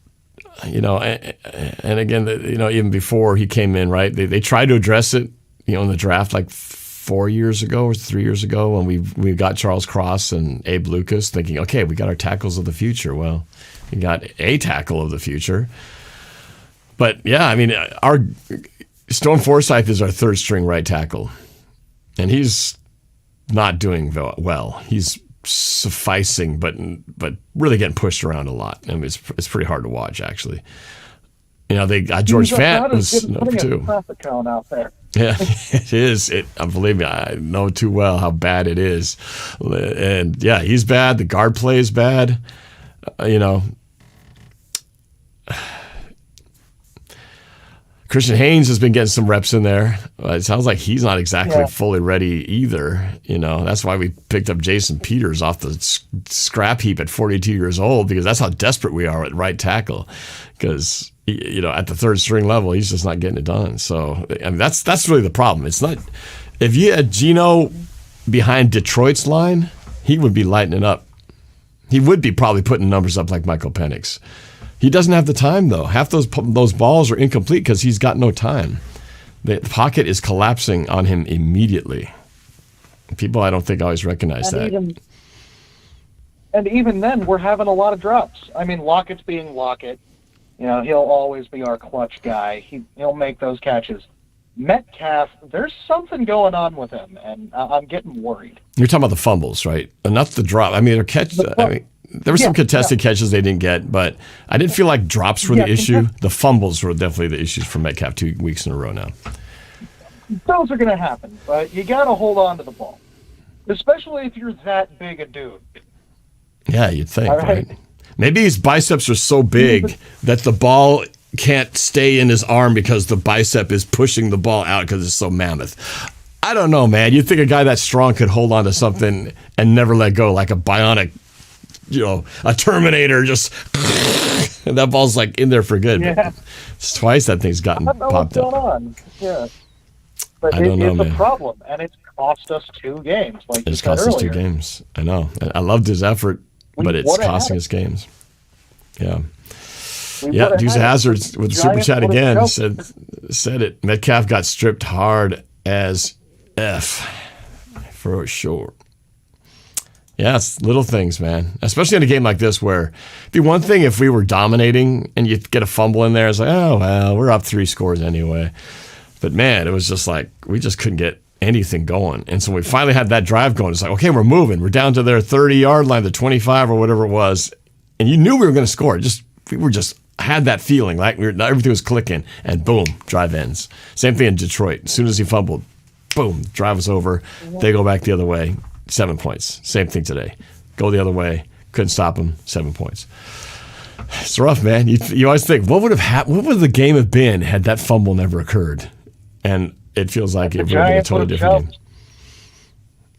Speaker 1: and again, even before he came in, right, they tried to address it, in the draft like 4 years ago or 3 years ago when we got Charles Cross and Abe Lucas, thinking, okay, we got our tackles of the future. Well, we got a tackle of the future. But, yeah, I mean, our Stone Forsythe is our 3rd string right tackle, and he's not doing well. He's sufficing, but really getting pushed around a lot. I mean, it's pretty hard to watch, actually. They got George Fant was number 2.
Speaker 8: Traffic cone out there.
Speaker 1: Yeah, it is. Believe me, I know too well how bad it is. And yeah, he's bad. The guard play is bad. Christian Haynes has been getting some reps in there. It sounds like he's not exactly fully ready either. That's why we picked up Jason Peters off the scrap heap at 42 years old, because that's how desperate we are at right tackle. Because at the 3rd string level, he's just not getting it done. So I mean, that's really the problem. It's not, if you had Geno behind Detroit's line, he would be lighting it up. He would be probably putting numbers up like Michael Penix. He doesn't have the time, though. Half those balls are incomplete because he's got no time. The pocket is collapsing on him immediately. People, I don't think, always recognize that.
Speaker 8: And even then, we're having a lot of drops. I mean, Lockett's being Lockett. He'll always be our clutch guy. He'll make those catches. Metcalf, there's something going on with him, and I'm getting worried.
Speaker 1: You're talking about the fumbles, right? And not the drop. I mean, there were some contested catches they didn't get, but I didn't feel like drops were the issue. The fumbles were definitely the issues for Metcalf 2 weeks in a row now.
Speaker 8: Those are going to happen, but you got to hold on to the ball, especially if you're that big a dude.
Speaker 1: Yeah, you'd think, right? Maybe his biceps are so big that the ball can't stay in his arm because the bicep is pushing the ball out because it's so mammoth. I don't know, man. You'd think a guy that strong could hold on to something and never let go, like a bionic, a Terminator, just and that ball's like in there for good.
Speaker 8: Yeah.
Speaker 1: It's twice that thing's gotten popped up.
Speaker 8: What's going on? Yeah. But
Speaker 1: I don't know,
Speaker 8: it's
Speaker 1: man.
Speaker 8: a problem, and it's cost us 2 games. Like
Speaker 1: It's cost us 2 games. I know. I loved his effort, but it's costing us games. Yeah. Yeah, Deuce Hazard with the super chat again said it. Metcalf got stripped hard as F for sure. Yeah, it's little things, man. Especially in a game like this where it'd be one thing if we were dominating and you get a fumble in there. It's like, oh, well, we're up 3 scores anyway. But, man, it was just like we just couldn't get anything going. And so we finally had that drive going. It's like, okay, we're moving. We're down to their 30-yard line, the 25 or whatever it was. And you knew we were going to score. We were just had that feeling like everything was clicking. And, boom, drive ends. Same thing in Detroit. As soon as he fumbled, boom, drive was over. They go back the other way. 7 points. Same thing today. Go the other way. Couldn't stop him. 7 points. It's rough, man. You always think, what would have happened? What would the game have been had that fumble never occurred? And it feels like it would have been a totally different game.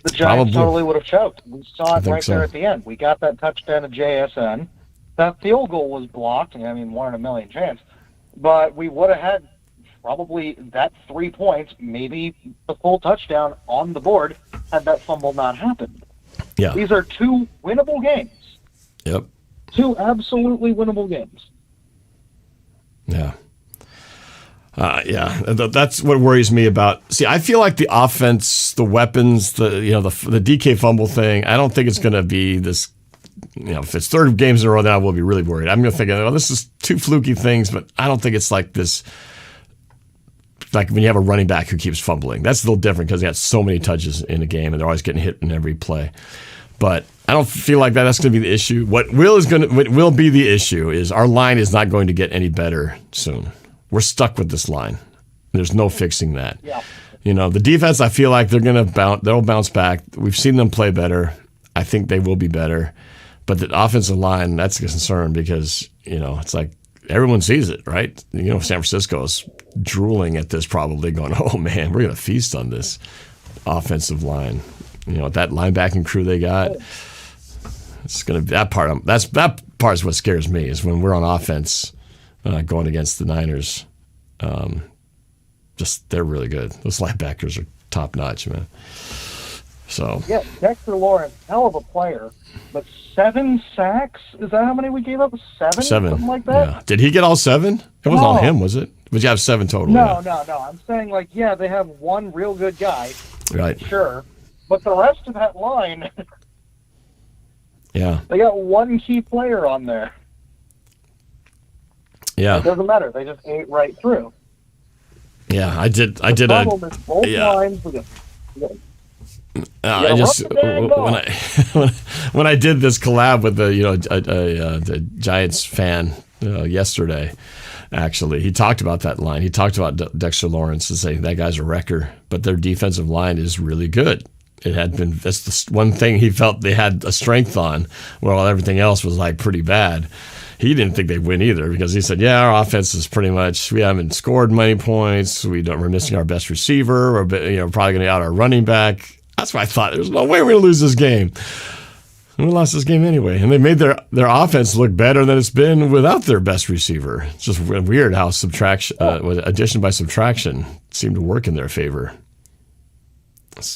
Speaker 8: The Giants totally would have choked. We saw it right there at the end. We got that touchdown to JSN. That field goal was blocked. I mean, 1 in a million chance. But we would have had probably that 3 points, maybe the full touchdown on the board had that fumble not happened.
Speaker 1: Yeah.
Speaker 8: These are 2 winnable games.
Speaker 1: Yep.
Speaker 8: 2 absolutely winnable games.
Speaker 1: Yeah. Yeah, that's what worries me about. See, I feel like the offense, the weapons, the DK fumble thing, I don't think it's going to be this. If it's 3rd games in a row, then I will be really worried. I'm going to think, this is 2 fluky things, but I don't think it's like this. Like when you have a running back who keeps fumbling, that's a little different because he got so many touches in a game and they're always getting hit in every play. But I don't feel like that's going to be the issue. What will be the issue is our line is not going to get any better soon. We're stuck with this line. There's no fixing that.
Speaker 8: Yeah.
Speaker 1: The defense, I feel like they'll bounce back. We've seen them play better. I think they will be better. But the offensive line, that's a concern because, it's like everyone sees it, right? San Francisco's drooling at this probably going, oh, man, we're going to feast on this offensive line. That linebacking crew they got, it's going to be that part is what scares me is when we're on offense going against the Niners. They're really good. Those linebackers are top notch, man. So
Speaker 8: yeah, Dexter Lawrence, hell of a player, but 7 sacks? Is that how many we gave up? 7? Something like that?
Speaker 1: Yeah. Did he get all 7? It wasn't on him, was it? But you have 7 total.
Speaker 8: No. I'm saying they have 1 real good guy.
Speaker 1: Right.
Speaker 8: Sure. But the rest of that line,
Speaker 1: yeah,
Speaker 8: they got 1 key player on there.
Speaker 1: Yeah.
Speaker 8: It doesn't matter. They just ate right through.
Speaker 1: Yeah, I did.
Speaker 8: The problem is both lines.
Speaker 1: When I did this collab with the Giants fan yesterday, actually, he talked about that line. He talked about Dexter Lawrence and saying that guy's a wrecker, but their defensive line is really good. That's the one thing he felt they had a strength on, while everything else was like pretty bad. He didn't think they'd win either because he said, yeah, our offense is pretty much, we haven't scored many points. We're missing our best receiver. We're probably going to out our running back. That's why I thought there's no way we're going to lose this game. And we lost this game anyway. And they made their offense look better than it's been without their best receiver. It's just weird how addition by subtraction seemed to work in their favor.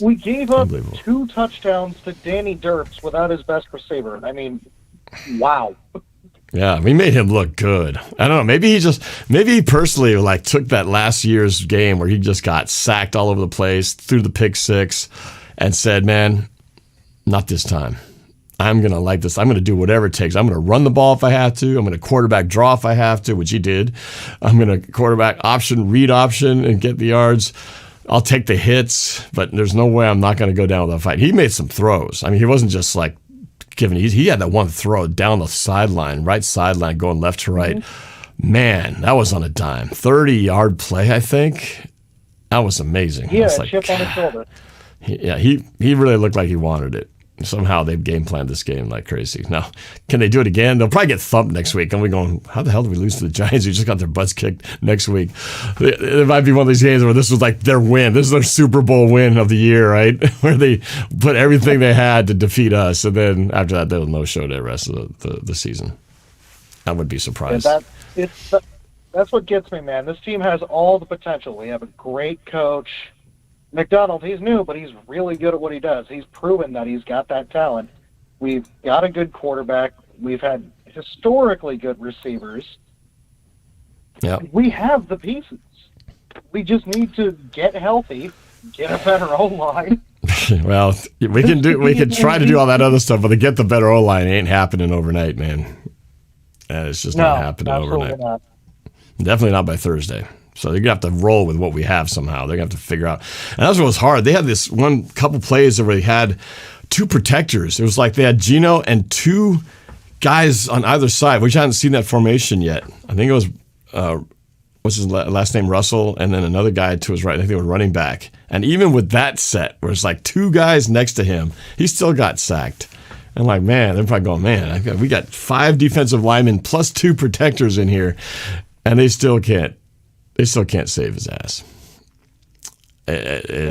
Speaker 8: We gave up 2 touchdowns to Danny Dirks without his best receiver. I mean, wow.
Speaker 1: Yeah, we made him look good. I don't know. Maybe he personally took that last year's game where he just got sacked all over the place, threw the pick 6, and said, "Man, not this time. I'm going to like this. I'm going to do whatever it takes. I'm going to run the ball if I have to. I'm going to quarterback draw if I have to, which he did. I'm going to quarterback option, read option, and get the yards. I'll take the hits, but there's no way I'm not going to go down with a fight. He made some throws. I mean, he wasn't just like giving. He had that one throw down the sideline, right sideline, going left to right. Man, that was on a dime. 30-yard play, I think. That was amazing.
Speaker 8: Yeah,
Speaker 1: like,
Speaker 8: chip on his shoulder.
Speaker 1: He really looked like he wanted it. Somehow they've game planned this game like crazy. Now, can they do it again? They'll probably get thumped next week. And we're going, how the hell did we lose to the Giants who just got their butts kicked next week? It might be one of these games where this was like their win. This is their Super Bowl win of the year, right? Where they put everything they had to defeat us. And then after that, they'll no-show the rest of the season. I would be surprised.
Speaker 8: That's what gets me, man. This team has all the potential. We have a great coach. McDonald, he's new, but he's really good at what he does. He's proven that he's got that talent. We've got a good quarterback. We've had historically good receivers.
Speaker 1: Yeah.
Speaker 8: We have the pieces. We just need to get healthy, get a better O-line.
Speaker 1: Well, we can try to do all that other stuff, but to get the better O-line ain't happening overnight, man. It's just not happening overnight.
Speaker 8: Not.
Speaker 1: Definitely not by Thursday. So they're going to have to roll with what we have somehow. They're going to have to figure out. And that's what was hard. They had this couple plays where they had two protectors. It was like they had Gino and two guys on either side, which I hadn't seen that formation yet. I think it was, what's his last name, Russell, and then another guy to his right. I think they were running back. And even with that set, where it's like two guys next to him, he still got sacked. And like, man, they're probably going, man, we got 5 defensive linemen plus 2 protectors in here, and they still can't save his ass. It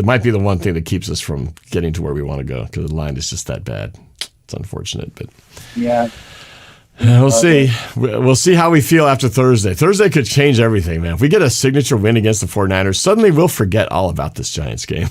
Speaker 1: might be the one thing that keeps us from getting to where we want to go because the line is just that bad. It's unfortunate, but
Speaker 8: yeah,
Speaker 1: we'll see. We'll see how we feel after Thursday. Thursday could change everything, man. If we get a signature win against the 49ers, suddenly we'll forget all about this Giants game.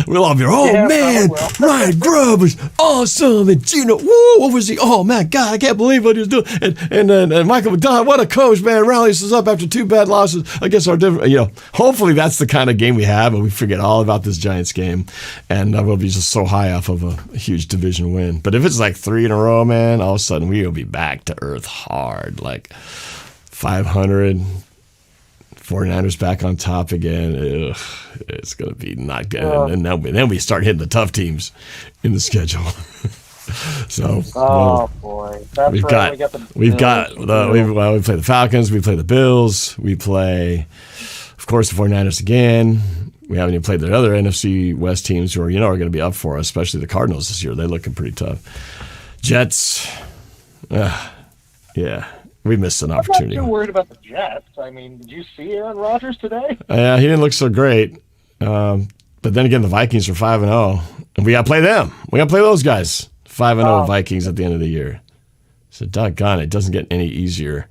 Speaker 1: We'll all be, man, Ryan Grubb was awesome, and Gino, woo, what was he? Oh man, God, I can't believe what he was doing. And Michael McDonald, what a coach, man, rallies us up after 2 bad losses against our different. Hopefully that's the kind of game we have, and we forget all about this Giants game, and we'll be just so high off of a huge division win. But if it's like 3 in a row, man, all of a sudden we will be back to earth hard, like 500. 49ers back on top again. Ugh, it's going to be not good. And then we start hitting the tough teams in the schedule. So,
Speaker 8: boy,
Speaker 1: we play the Falcons, we play the Bills, we play, of course, the 49ers again. We haven't even played the other NFC West teams who are going to be up for us, especially the Cardinals this year. They're looking pretty tough. Jets, yeah. We missed an opportunity.
Speaker 8: I'm not too worried about the Jets. I mean, did you see Aaron Rodgers today?
Speaker 1: Yeah, he didn't look so great. But then again, the Vikings are 5-0, and we got to play them. We got to play those guys. 5-0 Vikings at the end of the year. So, doggone, it doesn't get any easier.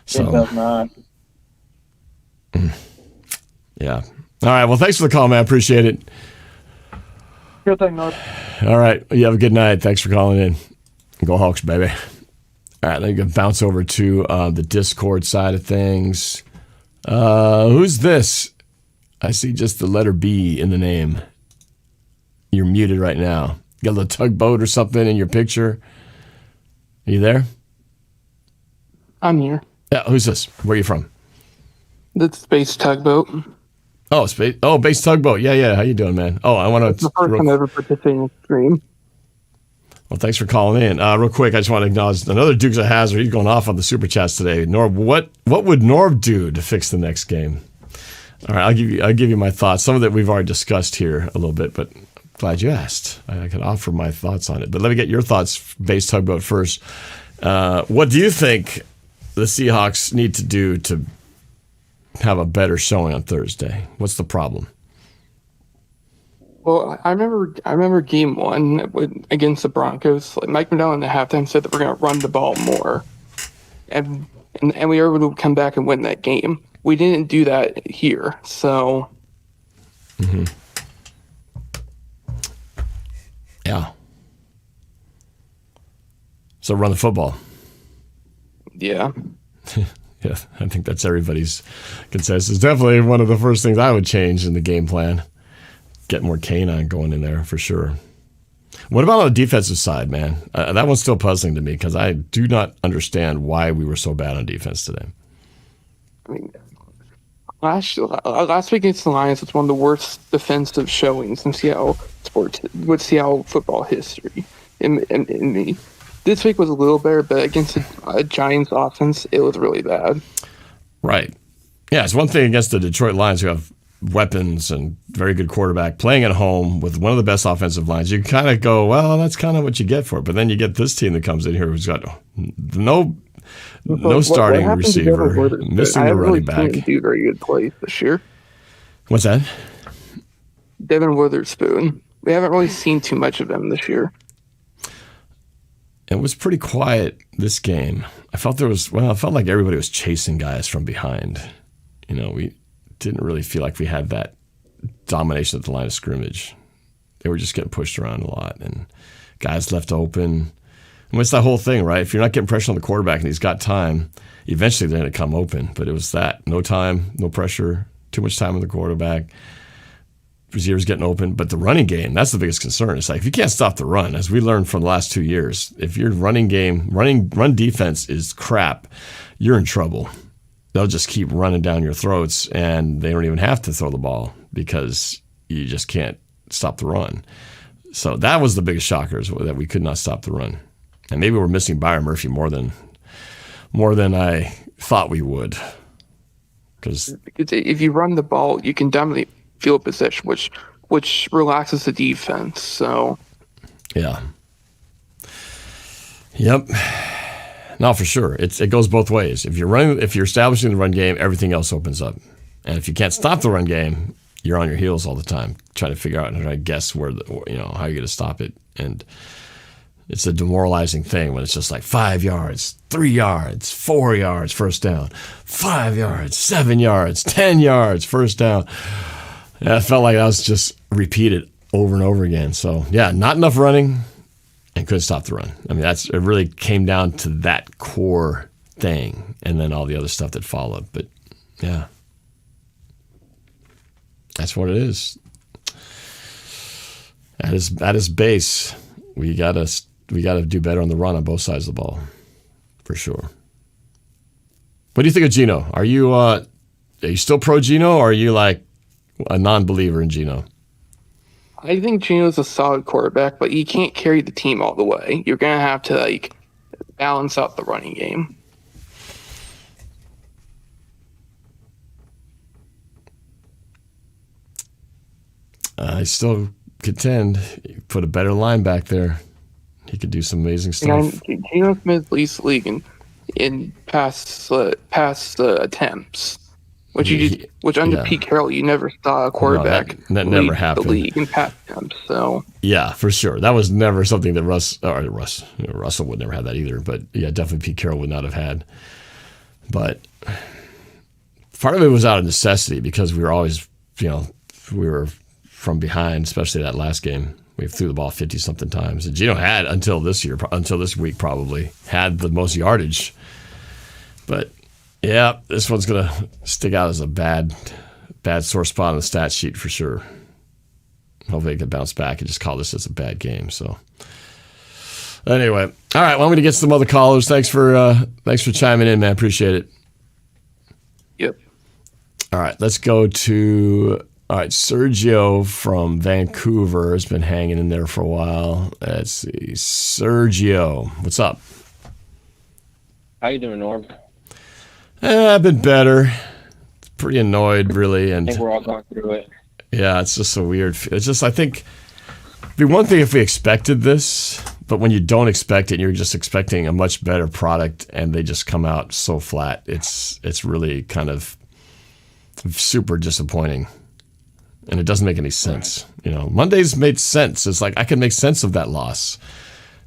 Speaker 1: So,
Speaker 8: it does not.
Speaker 1: Yeah. All right. Well, thanks for the call, man. Appreciate it.
Speaker 8: Good thing, North.
Speaker 1: All right. You have a good night. Thanks for calling in. Go Hawks, baby. All right, then you can bounce over to the Discord side of things. Who's this? I see just the letter B in the name. You're muted right now. You got a little tugboat or something in your picture. Are you there?
Speaker 9: I'm here.
Speaker 1: Yeah, who's this? Where are you from?
Speaker 9: The Space Tugboat.
Speaker 1: Oh, Space. Oh, Base Tugboat. Yeah. How you doing, man? Oh, I want to.
Speaker 9: It's the first time I ever participated in the stream.
Speaker 1: Well, thanks for calling in. Real quick, I just want to acknowledge another Dukes of Hazzard. He's going off on the Super Chats today. Norb, what would Norb do to fix the next game? All right, I'll give you my thoughts. Some of that we've already discussed here a little bit, but I'm glad you asked. I can offer my thoughts on it. But let me get your thoughts, Base Tugboat, first. What do you think the Seahawks need to do to have a better showing on Thursday? What's the problem?
Speaker 9: Well, I remember game 1 against the Broncos. Like Mike McDonald at halftime said that we're going to run the ball more, and we were able to come back and win that game. We didn't do that here, so.
Speaker 1: Mm-hmm. Yeah. So run the football.
Speaker 9: Yeah.
Speaker 1: Yeah, I think that's everybody's consensus. Definitely one of the first things I would change in the game plan. get more canine going in there for sure. What about on the defensive side, man? That one's still puzzling to me because I do not understand why we were so bad on defense today.
Speaker 9: I mean, last week against the Lions was one of the worst defensive showings in Seattle football history. This week was a little better, but against a Giants offense, it was really bad.
Speaker 1: Right. Yeah, it's one thing against the Detroit Lions who have weapons and very good quarterback playing at home with one of the best offensive lines. You kind of go, well, that's kind of what you get for it. But then you get this team that comes in here who's got no starting receiver, missing the running back.
Speaker 9: Didn't do very good plays this year.
Speaker 1: What's that?
Speaker 9: Devin Witherspoon. We haven't really seen too much of him this year.
Speaker 1: It was pretty quiet this game. I felt like everybody was chasing guys from behind. We didn't really feel like we had that domination at the line of scrimmage. They were just getting pushed around a lot and guys left open. And it's that whole thing, right? If you're not getting pressure on the quarterback and he's got time, eventually they're going to come open. But it was that. No time, no pressure, too much time on the quarterback. Receivers getting open. But the running game, that's the biggest concern. It's like if you can't stop the run, as we learned from the last 2 years, if your run defense is crap, you're in trouble. They'll just keep running down your throats, and they don't even have to throw the ball because you just can't stop the run. So that was the biggest shocker, is that we could not stop the run. And maybe we're missing Byron Murphy more than I thought we would. Because
Speaker 9: if you run the ball, you can dominate field position, which relaxes the defense. So
Speaker 1: yeah. Yep. No, for sure. It goes both ways. If you're establishing the run game, everything else opens up. And if you can't stop the run game, you're on your heels all the time, trying to figure out and trying to guess how you're going to stop it. And it's a demoralizing thing when it's just like 5 yards, 3 yards, 4 yards, first down, 5 yards, 7 yards, 10 yards, first down. And I felt like that was just repeated over and over again. So yeah, not enough running. And couldn't stop the run. I mean, it really came down to that core thing, and then all the other stuff that followed. But yeah, that's what it is. At its base, we gotta do better on the run on both sides of the ball, for sure. What do you think of Geno? Are you still pro Geno, or are you like a non-believer in Geno?
Speaker 9: I think Geno's a solid quarterback, but you can't carry the team all the way. You're going to have to balance out the running game.
Speaker 1: I still contend. You put a better line back there, he could do some amazing stuff.
Speaker 9: Geno Smith leads the league in pass attempts. Which under Pete Carroll, you never saw a quarterback
Speaker 1: that never happened.
Speaker 9: The league in pass attempts. So
Speaker 1: yeah, for sure, that was never something that Russell would never have that either. But yeah, definitely Pete Carroll would not have had. But part of it was out of necessity because we were always, we were from behind, especially that last game. We threw the ball 50-something times, and Geno had until this week probably had the most yardage, but. Yeah, this one's going to stick out as a bad sore spot on the stat sheet for sure. Hopefully they can bounce back and just call this as a bad game. So anyway, all right, well, I'm going to get some other callers. Thanks for chiming in, man. Appreciate it.
Speaker 9: Yep.
Speaker 1: All right, let's go to Sergio from Vancouver has been hanging in there for a while. Let's see. Sergio, what's up?
Speaker 10: How you doing, Norm?
Speaker 1: I've been better. Pretty annoyed, really. And
Speaker 10: I think we're all going through it.
Speaker 1: Yeah, it's just so weird. It's just, I think, it'd be one thing if we expected this, but when you don't expect it, and you're just expecting a much better product, and they just come out so flat, it's really kind of super disappointing. And it doesn't make any sense. Right. Mondays made sense. It's like I can make sense of that loss.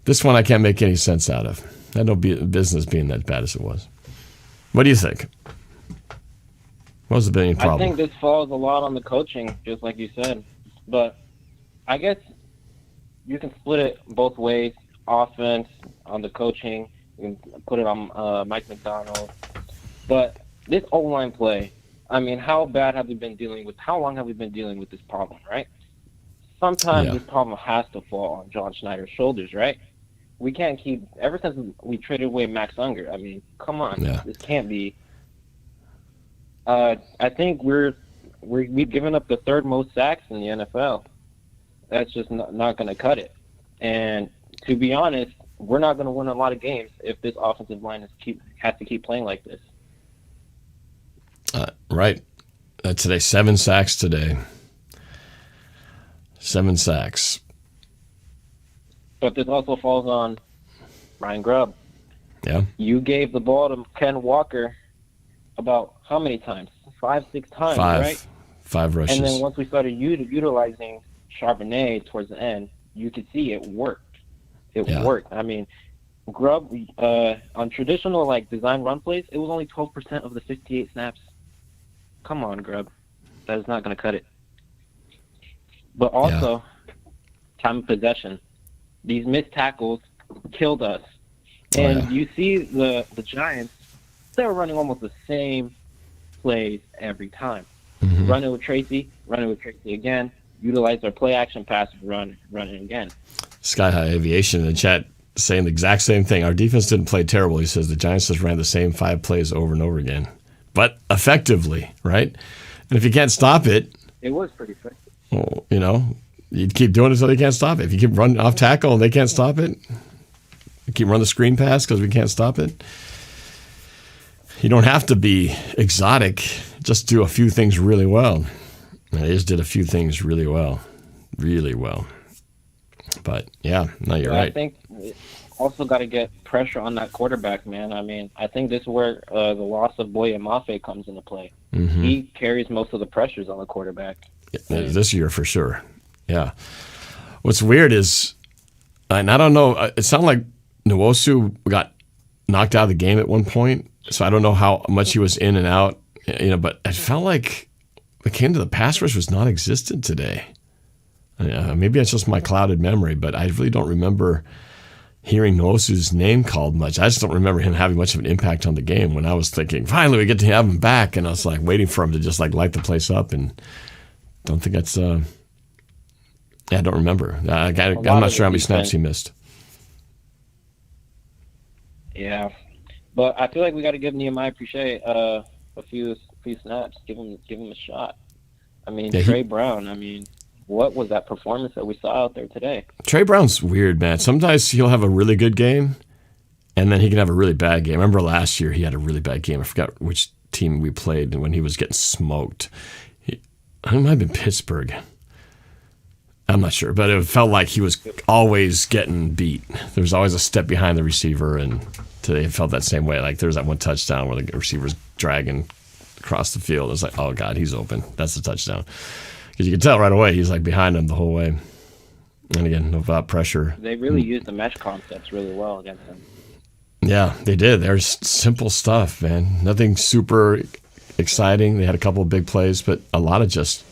Speaker 1: This one I can't make any sense out of. I had no business being that bad as it was. What do you think? What was the main problem?
Speaker 10: I think this falls a lot on the coaching, just like you said. But I guess you can split it both ways. Offense, on the coaching. You can put it on Mike McDonald. But this O-line play, I mean, how long have we been dealing with this problem, right? sometimes this problem has to fall on John Schneider's shoulders, right? We can't keep, ever since we traded away Max Unger, I mean, come on. This can't be. I think we've given up the third most sacks in the NFL. That's just not going to cut it. And to be honest, we're not going to win a lot of games if this offensive line has to keep playing like this.
Speaker 1: Right. Today, 7 sacks today. 7 sacks.
Speaker 10: But this also falls on Ryan Grubb.
Speaker 1: Yeah.
Speaker 10: You gave the ball to Ken Walker about how many times? 5, 6 times,
Speaker 1: 5.
Speaker 10: right?
Speaker 1: 5 rushes.
Speaker 10: And then once we started utilizing Charbonnet towards the end, you could see it worked. It worked. I mean, Grubb, on traditional like design run plays, it was only 12% of the 58 snaps. Come on, Grubb. That is not going to cut it. But also, time of possession. These missed tackles killed us. And you see the Giants, they were running almost the same plays every time. Run it with Tracy again, utilize their play action pass, run it again.
Speaker 1: Sky High Aviation in the chat saying the exact same thing. Our defense didn't play terrible. He says the Giants just ran the same 5 plays over and over again. But effectively, right? And if you can't stop it,
Speaker 10: it was pretty effective.
Speaker 1: Well, you know, you keep doing it until they can't stop it. If you keep running off tackle and they can't stop it, you keep running the screen pass because we can't stop it. You don't have to be exotic. Just do a few things really well. And they just did a few things really well. Really well. But, yeah, no, you're right.
Speaker 10: I think also got to get pressure on that quarterback, man. I mean, I think this is where the loss of Boye Mafe comes into play. He carries most of the pressures on the quarterback.
Speaker 1: This year for sure. Yeah. What's weird is, and I don't know, it sounded like Nwosu got knocked out of the game at one point, so I don't know how much he was in and out, but it felt like it came to the pass rush was non-existent today. Maybe it's just my clouded memory, but I really don't remember hearing Nwosu's name called much. I just don't remember him having much of an impact on the game when I was thinking, finally we get to have him back, and I was like waiting for him to just like light the place up, and don't think that's I don't remember. I'm not sure how many snaps he missed.
Speaker 10: Yeah, but I feel like we got to give Nehemiah Pritchett a few snaps. Give him a shot. I mean, Trey Brown. I mean, what was that performance that we saw out there today? Trey
Speaker 1: Brown's weird, man. Sometimes he'll have a really good game, and then he can have a really bad game. I remember last year he had a really bad game. I forgot which team we played when he was getting smoked. It might have been Pittsburgh. I'm not sure, but it felt like he was always getting beat. There was always a step behind the receiver, and today it felt that same way. Like there was that one touchdown where the receiver's dragging across the field. It was like, oh, God, he's open. That's the touchdown. Because you can tell right away he's like behind him the whole way. And again, without pressure.
Speaker 10: They really used the mesh concepts really well against him.
Speaker 1: Yeah, they did. There's simple stuff, man. Nothing super exciting. They had a couple of big plays, but a lot of just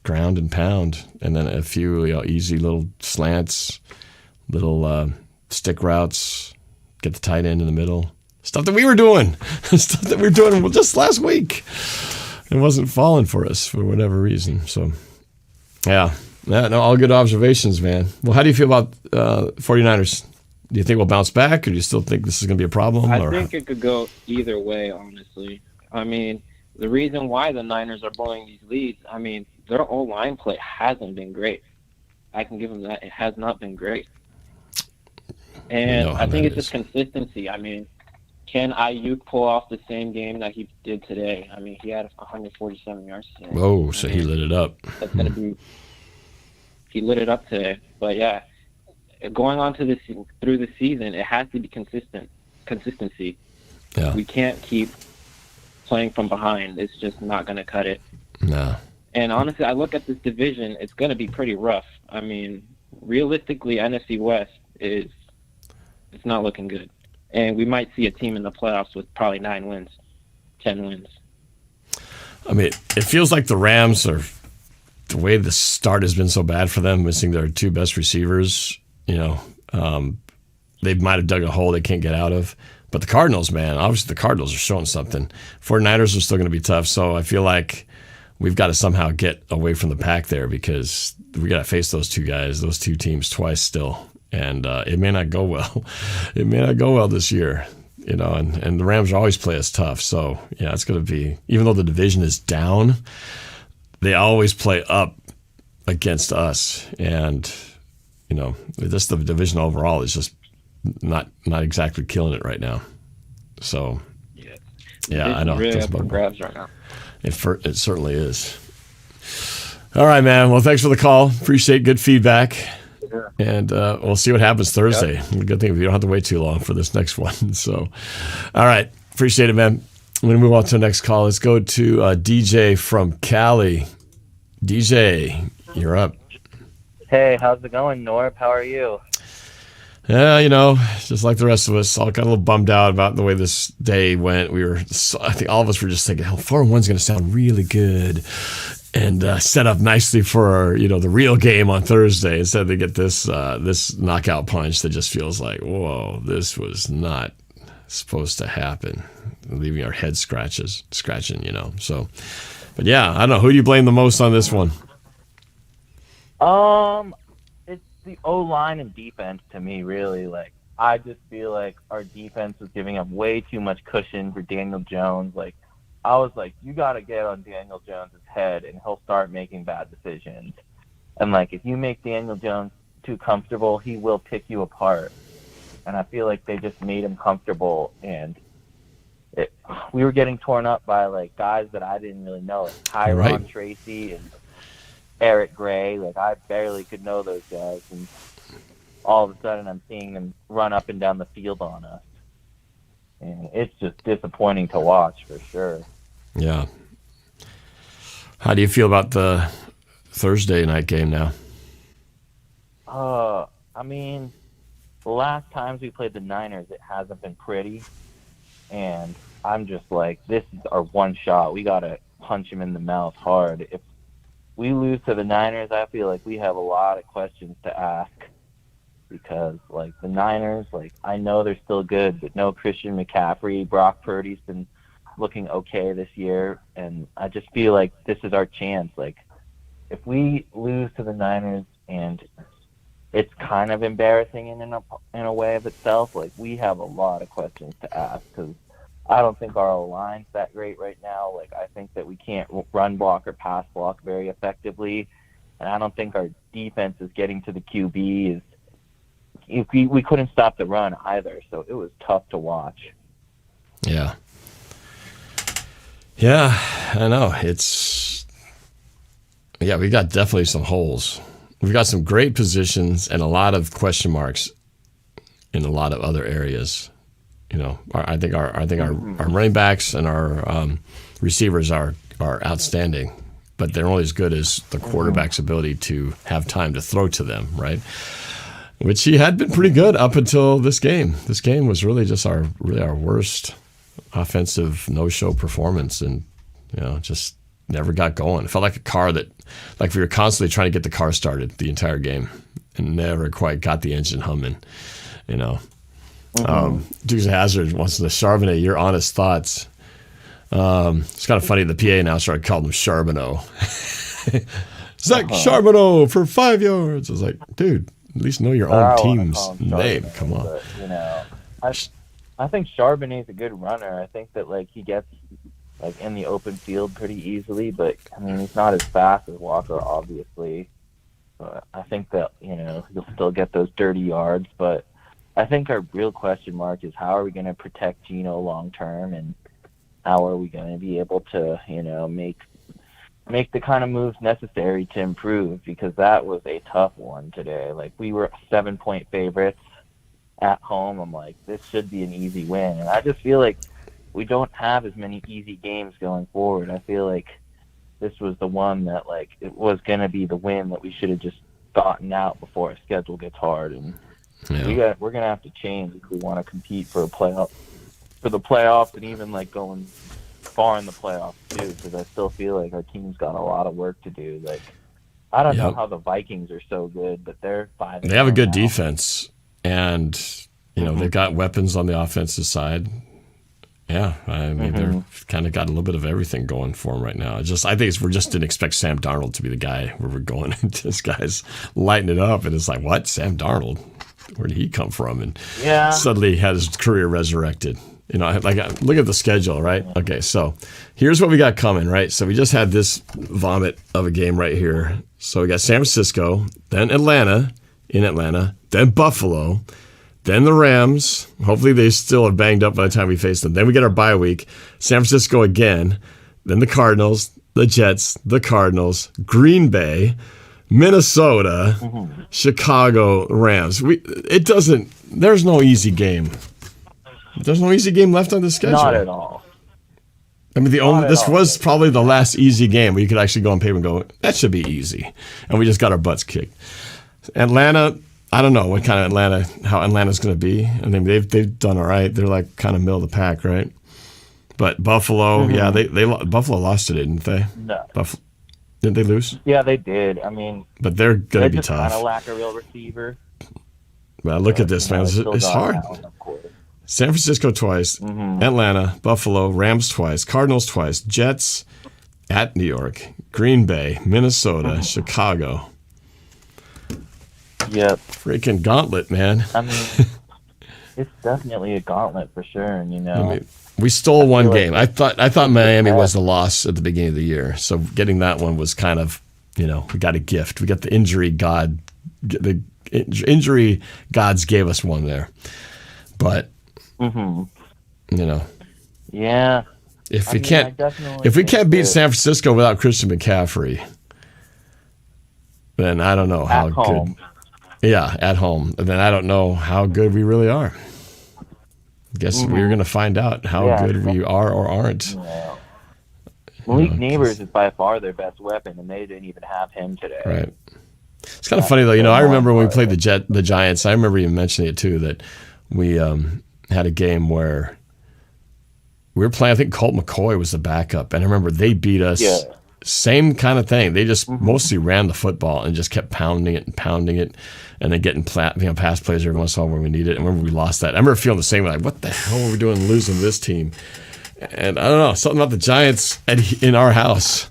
Speaker 1: ground and pound, and then a few easy little slants, little stick routes, get the tight end in the middle. Stuff that we were doing. Stuff that we were doing just last week. It wasn't falling for us for whatever reason. So, yeah, no, all good observations, man. Well, how do you feel about 49ers? Do you think we'll bounce back, or do you still think this is going to be a problem?
Speaker 10: I think it could go either way, honestly. I mean, the reason why the Niners are blowing these leads, I mean, their O-line play hasn't been great. I can give them that. It has not been great. And I think it's just consistency. I mean, can Ayuk pull off the same game that he did today? I mean, he had 147 yards today.
Speaker 1: Whoa, so he lit it up.
Speaker 10: That's going to be – he lit it up today. But, yeah, going on to through the season, it has to be consistency.
Speaker 1: Yeah.
Speaker 10: We can't keep playing from behind. It's just not going to cut it.
Speaker 1: No.
Speaker 10: And honestly, I look at this division, it's going to be pretty rough. I mean, realistically, NFC West it's not looking good. And we might see a team in the playoffs with probably 9 wins, 10 wins.
Speaker 1: I mean, it feels like the Rams are, the way the start has been so bad for them, missing their 2 best receivers, they might have dug a hole they can't get out of. But the Cardinals, man, obviously the Cardinals are showing something. 49ers are still going to be tough, so I feel like we've got to somehow get away from the pack there because we got to face those two teams twice still, and it may not go well. It may not go well this year, and the Rams always play us tough. So yeah, it's going to be, even though the division is down, they always play up against us, and just the division overall is just not exactly killing it right now. So yeah, I know.
Speaker 10: Really up for grabs right now.
Speaker 1: It certainly is. All right, man. Well, thanks for the call. Appreciate good feedback. Yeah. And we'll see what happens Thursday. Yep. Good thing we don't have to wait too long for this next one. So, all right. Appreciate it, man. I'm going to move on to the next call. Let's go to DJ from Cali. DJ, you're up.
Speaker 11: Hey, how's it going, Norb? How are you?
Speaker 1: Yeah, just like the rest of us, I got a little bummed out about the way this day went. I think all of us were just thinking, 4-1's going to sound really good and set up nicely for the real game on Thursday. Instead, they get this knockout punch that just feels like, whoa, this was not supposed to happen, leaving our heads scratching. So, but yeah, I don't know. Who do you blame the most on this one?
Speaker 11: It's the O-line and defense to me, really. Like, I just feel like our defense was giving up way too much cushion for Daniel Jones. Like, I was like, you got to get on Daniel Jones' head and he'll start making bad decisions. And, like, if you make Daniel Jones too comfortable, he will pick you apart. And I feel like they just made him comfortable, and we were getting torn up by, like, guys that I didn't really know, like Tyron Tracy and Eric Gray. Like, I barely could know those guys, and all of a sudden I'm seeing them run up and down the field on us. And it's just disappointing to watch, for sure.
Speaker 1: Yeah. How do you feel about the Thursday night game now?
Speaker 11: I mean, the last times we played the Niners, it hasn't been pretty. And I'm just like, this is our one shot. We got to punch him in the mouth hard. If we lose to the Niners, I feel like we have a lot of questions to ask. Because, like, the Niners, like, I know they're still good, but no Christian McCaffrey. Brock Purdy's been looking okay this year. And I just feel like this is our chance. Like, if we lose to the Niners, and it's kind of embarrassing in a way of itself, like, we have a lot of questions to ask, because I don't think our line's that great right now. Like, I think that we can't run block or pass block very effectively, and I don't think our defense is getting to the QB. We couldn't stop the run either, so it was tough to watch.
Speaker 1: Yeah. Yeah, I know. We got definitely some holes. We've got some great positions and a lot of question marks in a lot of other areas. I think our running backs and our receivers are outstanding, but they're only as good as the quarterback's ability to have time to throw to them, right? Which he had been pretty good up until this game. This game was really just our worst offensive no-show performance, and just never got going. It felt like a car like we were constantly trying to get the car started the entire game and never quite got the engine humming. Dukes of Hazzard wants to know, Charbonnet, your honest thoughts. It's kind of funny. The PA announcer, I called him Charbonneau. Zach Charbonneau for 5 yards. I was like, dude, at least know your own team's name. Come on.
Speaker 11: But, I think Charbonnet's a good runner. I think that, like, he gets, like, in the open field pretty easily, but I mean, he's not as fast as Walker, obviously. But I think that, he'll still get those dirty yards, but I think our real question mark is, how are we going to protect Geno long term, and how are we going to be able to, make the kind of moves necessary to improve, because that was a tough one today. Like, we were 7-point favorites at home. I'm like, this should be an easy win. And I just feel like we don't have as many easy games going forward. I feel like this was the one that, like, it was going to be the win that we should have just gotten out before our schedule gets hard. And we're going to have to change if we want to compete for the playoffs, and even, like, going far in the playoffs too, because I still feel like our team's got a lot of work to do. Like, I don't know how the Vikings are so good, but they're 5.
Speaker 1: They have a good defense, and they've got weapons on the offensive side, Yeah, I mean, they're kind of got a little bit of everything going for them right now. I think we just didn't expect Sam Darnold to be the guy where we're going. And this guy's lighting it up, and it's like, what? Sam Darnold? Where did he come from? And suddenly he had his career resurrected. You know, like look at the schedule, right? Okay, so here's what we got coming, right? So we just had this vomit of a game right here. So we got San Francisco, then Atlanta, then Buffalo, then the Rams. Hopefully they still are banged up by the time we face them. Then we get our bye week. San Francisco again. Then the Cardinals, the Jets, the Cardinals, Green Bay, Minnesota, Chicago, Rams. There's no easy game. There's no easy game left on the schedule.
Speaker 11: Not at all.
Speaker 1: I mean, this was probably the last easy game where you could actually go on paper and go, that should be easy. And we just got our butts kicked. Atlanta, I don't know how Atlanta's going to be. I mean, they've done all right. They're like kind of middle of the pack, right? But Buffalo, Buffalo lost today, didn't they?
Speaker 11: No.
Speaker 1: Didn't they lose?
Speaker 11: Yeah, they did. I mean,
Speaker 1: but they're going to be tough.
Speaker 11: They just kind of lack a real receiver.
Speaker 1: Well, look at this, man. It's hard. San Francisco twice, Atlanta, Buffalo, Rams twice, Cardinals twice, Jets at New York, Green Bay, Minnesota, Chicago.
Speaker 11: Yep.
Speaker 1: Freaking gauntlet, man.
Speaker 11: I mean, it's definitely a gauntlet for sure. And,
Speaker 1: I mean, we stole one game. I thought Miami was the loss at the beginning of the year. So getting that one was kind of, we got a gift. We got the injury god. The injury gods gave us one there. But,
Speaker 11: yeah.
Speaker 1: If we can't beat San Francisco without Christian McCaffrey, then I don't know how good. Yeah, at home. Then I don't know how good we really are. Guess we're going to find out how good we are or aren't.
Speaker 11: Yeah. Malik Neighbors is by far their best weapon, and they didn't even have him today.
Speaker 1: Right. It's kind of funny, though. I remember when we played the Giants, I remember you mentioning it, too, that we had a game where we were playing, I think Colt McCoy was the backup, and I remember they beat us. Yeah. Same kind of thing. They just mostly ran the football and just kept pounding it, and then getting pass plays every once in a while when we need it. And remember we lost that. I remember feeling the same way, like, what the hell are we doing losing this team? And I don't know, something about the Giants in our house.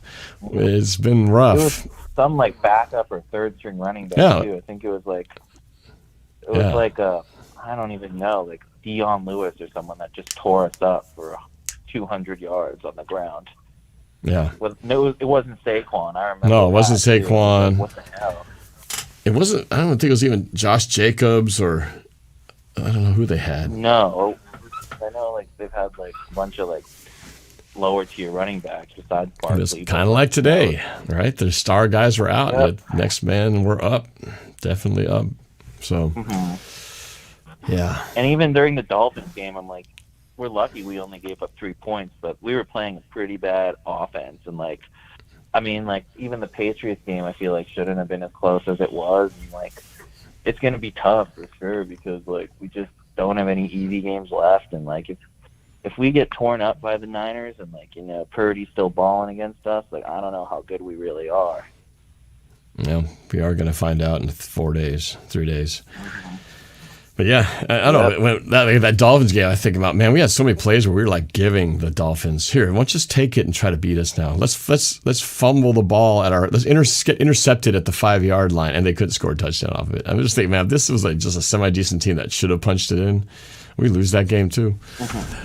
Speaker 1: It's been rough.
Speaker 11: It was some like backup or third string running back too. I think it was like I don't even know, like Dion Lewis or someone that just tore us up for 200 yards on the ground.
Speaker 1: Yeah.
Speaker 11: It wasn't Saquon. I remember.
Speaker 1: No, it wasn't Saquon.
Speaker 11: What the hell?
Speaker 1: It wasn't. I don't think it was even Josh Jacobs or I don't know who they had.
Speaker 11: No, I know like they've had like a bunch of like lower tier running backs besides Barkley.
Speaker 1: It was kind of like today, right? The star guys were out. Yep. The next man were up, definitely up. So, yeah.
Speaker 11: And even during the Dolphins game, I'm like, we're lucky we only gave up 3 points, but we were playing a pretty bad offense. And, even the Patriots game, I feel like shouldn't have been as close as it was. And, it's going to be tough for sure because, we just don't have any easy games left. And, if we get torn up by the Niners and, Purdy's still balling against us, I don't know how good we really are.
Speaker 1: Yeah, we are going to find out in 3 days. But yeah, I don't know. When that Dolphins game, I think about, man, we had so many plays where we were giving the Dolphins, here, why don't you just take it and try to beat us now? Let's fumble the ball let's get intercepted at the 5-yard line, and they couldn't score a touchdown off of it. I'm just thinking, man, if this was just a semi-decent team that should have punched it in, we lose that game too.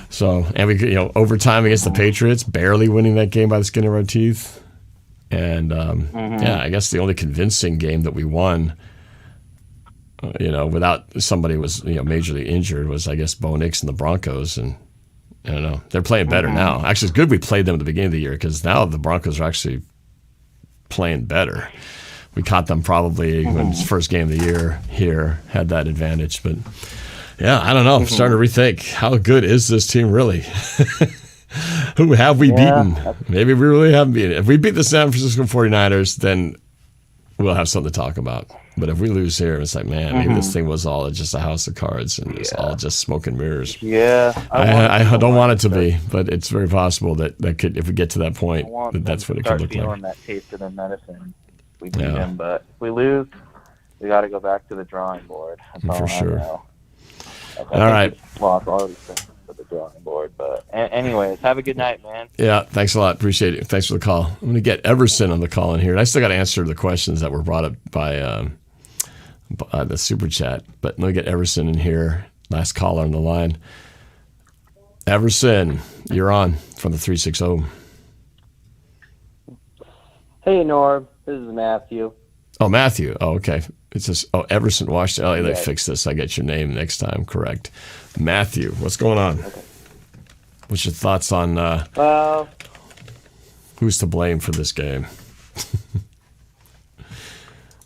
Speaker 1: So, and we overtime against the Patriots, barely winning that game by the skin of our teeth. And I guess the only convincing game that we won, without somebody was majorly injured, was I guess Bo Nix and the Broncos, and I don't know, they're playing better now. Actually, it's good we played them at the beginning of the year because now the Broncos are actually playing better. We caught them probably when it's first game of the year here, had that advantage, but yeah, I don't know. I'm starting to rethink, how good is this team really? Who have we beaten? Maybe we really haven't beaten. If we beat the San Francisco 49ers, then we'll have something to talk about. But if we lose here, it's like, man, maybe this thing was all just a house of cards and it's all just smoke and mirrors.
Speaker 11: Yeah.
Speaker 1: I don't want it to be, but it's very possible that could, if we get to that point, that's what it could look like.
Speaker 11: Start feeling that taste of the medicine. We beat them, but if we lose, we got to go back to the drawing board. That's all
Speaker 1: for sure.
Speaker 11: I know.
Speaker 1: All right.
Speaker 11: Lost all these things for the drawing board. But anyways, have a good night, man.
Speaker 1: Yeah, thanks a lot. Appreciate it. Thanks for the call. I'm going to get Everson on the call in here. And I still got to answer the questions that were brought up by the super chat. But let me get Everson in here. Last caller on the line. Everson, you're on from the 360.
Speaker 11: Hey, Norb. This is Matthew.
Speaker 1: Oh, Matthew. Oh, okay. It's just, Everson Washington. Oh, they fixed this. I get your name next time. Correct. Matthew, what's going on? Okay. What's your thoughts on who's to blame for this game?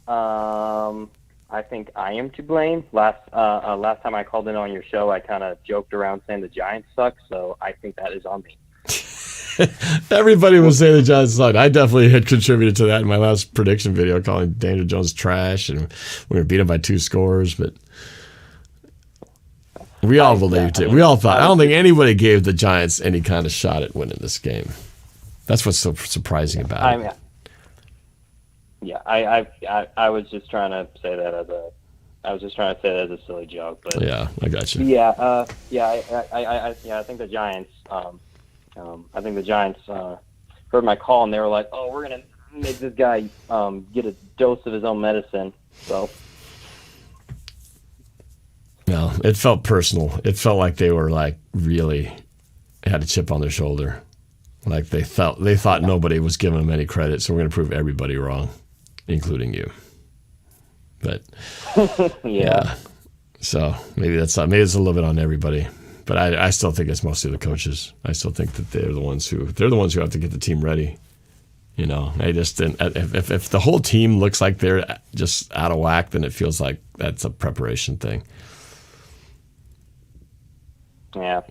Speaker 11: I think I am to blame. Last time I called in on your show, I kind of joked around saying the Giants suck, so I think that is on me.
Speaker 1: Everybody was saying the Giants suck. I definitely had contributed to that in my last prediction video, calling Daniel Jones trash, and we were beat him by 2 scores, but we all believed it. We all thought. I don't think anybody gave the Giants any kind of shot at winning this game. That's what's so surprising about it.
Speaker 11: Yeah, I was just trying to say that as a silly joke, but
Speaker 1: yeah, I got you.
Speaker 11: Yeah, I think the Giants. I think the Giants heard my call and they were like, "Oh, we're gonna make this guy get a dose of his own medicine." So.
Speaker 1: No, it felt personal. It felt like they were like really had a chip on their shoulder. Like they thought nobody was giving them any credit, so we're going to prove everybody wrong, including you. But yeah. So maybe it's a little bit on everybody, but I still think it's mostly the coaches. I still think that they're the ones who have to get the team ready. You know, I just didn't. If the whole team looks like they're just out of whack, then it feels like that's a preparation thing.
Speaker 11: Yeah.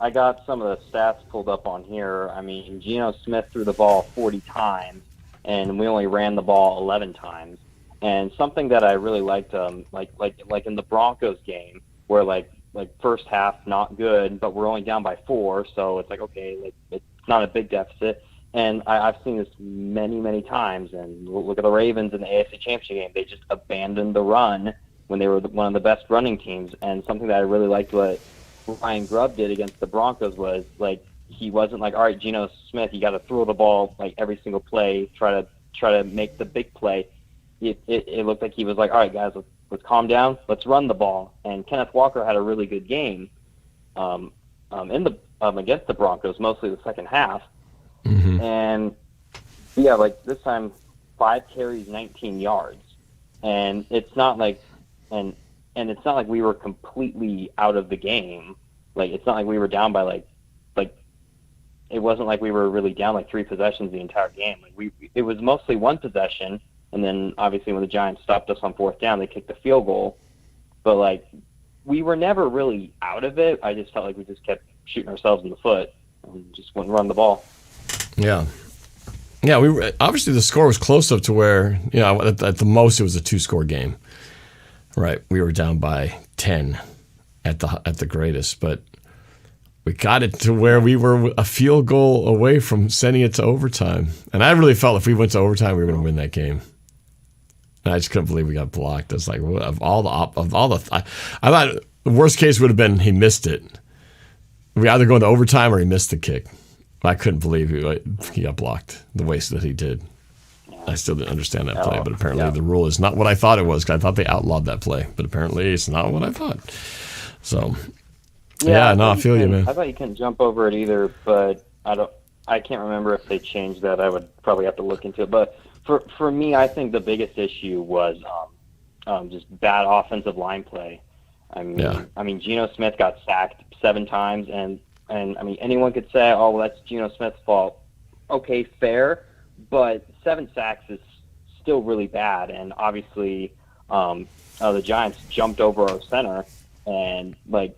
Speaker 11: I got some of the stats pulled up on here. I mean, Geno Smith threw the ball 40 times, and we only ran the ball 11 times. And something that I really liked, like in the Broncos game, where like first half not good, but we're only down by 4, so it's like okay, like it's not a big deficit. And I've seen this many times. And look at the Ravens in the AFC Championship game; they just abandoned the run when they were one of the best running teams. And something that I really liked what Ryan Grubb did against the Broncos was like he wasn't like, all right, Geno Smith, you got to throw the ball like every single play, try to make the big play. It looked like he was like, all right, guys, let's calm down, let's run the ball. And Kenneth Walker had a really good game against the Broncos, mostly the second half. Mm-hmm. And yeah, like this time, 5 carries, 19 yards, and it's not like and it's not like we were completely out of the game. Like it's not like we were down by like it wasn't like we were really down like 3 possessions the entire game. Like it was mostly 1 possession, and then obviously when the Giants stopped us on 4th down, they kicked the field goal. But like we were never really out of it. I just felt like we just kept shooting ourselves in the foot and just wouldn't run the ball.
Speaker 1: Yeah. Yeah, we were, obviously the score was close up to where, you know, at the most it was a 2-score game. Right, we were down by 10 at the greatest, but we got it to where we were a field goal away from sending it to overtime. And I really felt if we went to overtime, we were going to win that game. And I just couldn't believe we got blocked. It's like I thought the worst case would have been he missed it. We either go into overtime or he missed the kick. I couldn't believe he got blocked the way that he did. I still didn't understand that play, but apparently the rule is not what I thought it was. 'Cause I thought they outlawed that play, but apparently it's not what I thought. So, I feel you, man.
Speaker 11: I thought you couldn't jump over it either, but I can't remember if they changed that. I would probably have to look into it. But for me, I think the biggest issue was just bad offensive line play. I mean, Geno Smith got sacked 7 times, and I mean, anyone could say, oh, well, that's Geno Smith's fault. Okay, fair. But 7 sacks is still really bad, and obviously the Giants jumped over our center, and like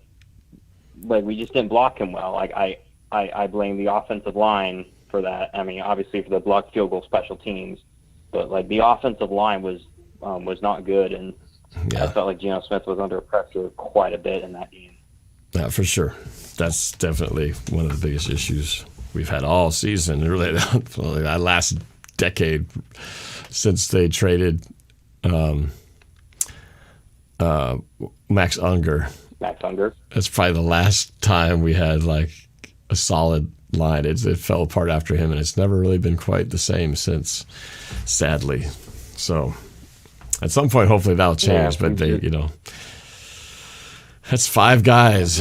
Speaker 11: we just didn't block him well. Like I blame the offensive line for that. I mean, obviously for the blocked field goal, special teams, but like the offensive line was not good, and I felt like Geno Smith was under pressure quite a bit in that game.
Speaker 1: Yeah, for sure. That's definitely one of the biggest issues we've had all season, really that last decade since they traded Max Unger
Speaker 12: Max Unger.
Speaker 1: That's probably the last time we had like a solid line. It fell apart after him, and it's never really been quite the same since, sadly. So at some point, hopefully that'll change. But they, that's 5 guys.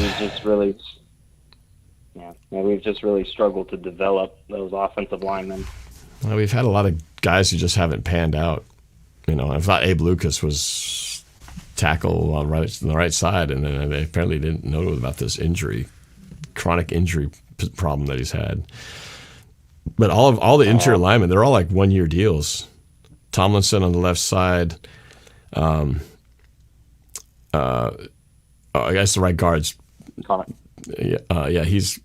Speaker 12: We've just really struggled to develop those offensive linemen.
Speaker 1: Well, we've had a lot of guys who just haven't panned out. I thought Abe Lucas was tackle on the right side, and then they apparently didn't know about this chronic injury problem that he's had. But all the interior linemen, they're all like 1-year deals. Tomlinson on the left side. I guess the right guard's. Yeah, he's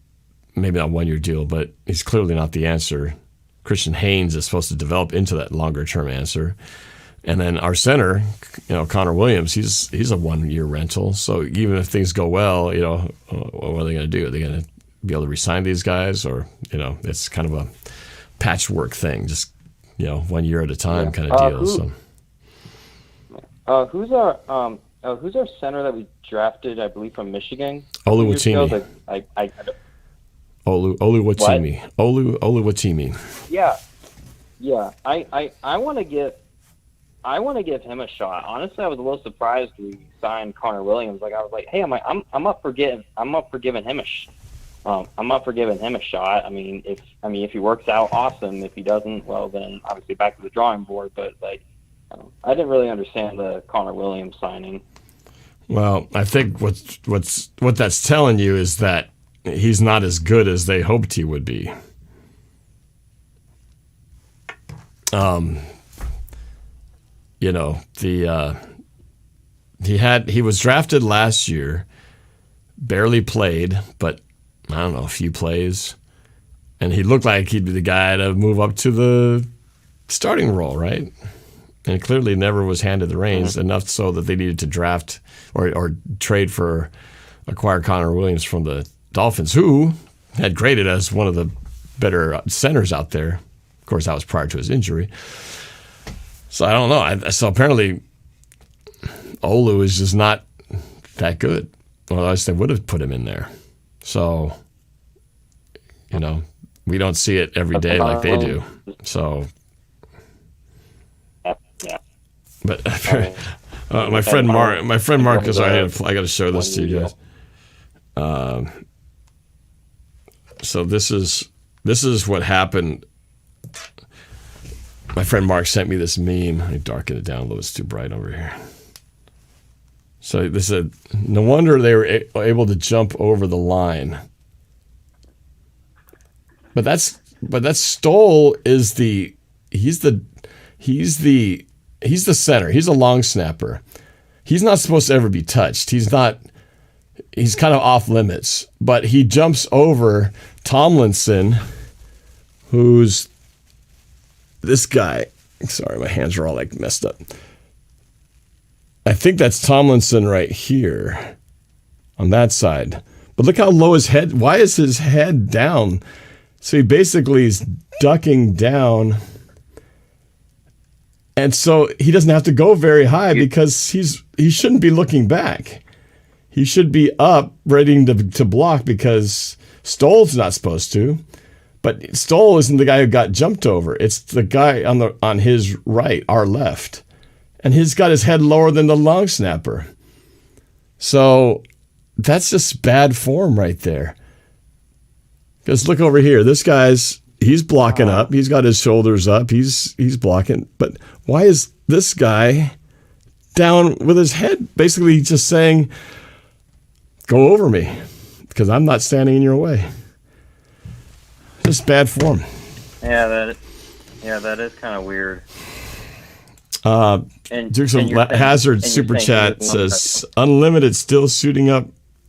Speaker 1: maybe not 1-year deal, but he's clearly not the answer. Christian Haynes is supposed to develop into that longer term answer. And then our center, Connor Williams, he's a 1-year rental. So even if things go well, what are they going to do? Are they going to be able to re-sign these guys, or it's kind of a patchwork thing, just 1 year at a time kind of deal.
Speaker 12: Who's our center that we drafted? I believe from Michigan.
Speaker 1: Oluwatimi. Oluwatimi. Oluwatimi.
Speaker 12: Yeah. I want to give him a shot. Honestly, I was a little surprised we signed Connor Williams. Like, I was like, hey, I'm up for giving him a shot. I mean, if he works out, awesome. If he doesn't, well, then obviously back to the drawing board. But I didn't really understand the Connor Williams signing.
Speaker 1: Well, I think what that's telling you is that he's not as good as they hoped he would be. He was drafted last year, barely played, but I don't know, a few plays, and he looked like he'd be the guy to move up to the starting role, right? And he clearly never was handed the reins, enough so that they needed to draft or trade for acquire Connor Williams from the Dolphins, who had graded as one of the better centers out there. Of course, that was prior to his injury. So I don't know. So apparently, Olu is just not that good. Otherwise, they would have put him in there. So, we don't see it every day like they do. So,
Speaker 12: yeah.
Speaker 1: But my friend Marcus, I got to show this to you guys. So this is what happened. My friend Mark sent me this meme. Let me darken it down a little. It's too bright over here. So this said, no wonder they were able to jump over the line. But that's Stoll is he's the center. He's a long snapper. He's not supposed to ever be touched. He's kind of off limits. But he jumps over Tomlinson, who's this guy. Sorry, my hands are all like messed up. I think that's Tomlinson right here on that side. But look how low his head. Why is his head down? So he basically is ducking down. And so he doesn't have to go very high because he shouldn't be looking back. He should be up, ready to block because Stoll's not supposed to. But Stoll isn't the guy who got jumped over. It's the guy on his right, our left. And he's got his head lower than the long snapper. So that's just bad form right there. Because look over here. This he's blocking up. He's got his shoulders up. He's blocking. But why is this guy down with his head basically just saying, go over me because I'm not standing in your way? Just bad form.
Speaker 11: Yeah, that is kind of weird.
Speaker 1: Dukes of Hazard super chat says Unlimited still suiting up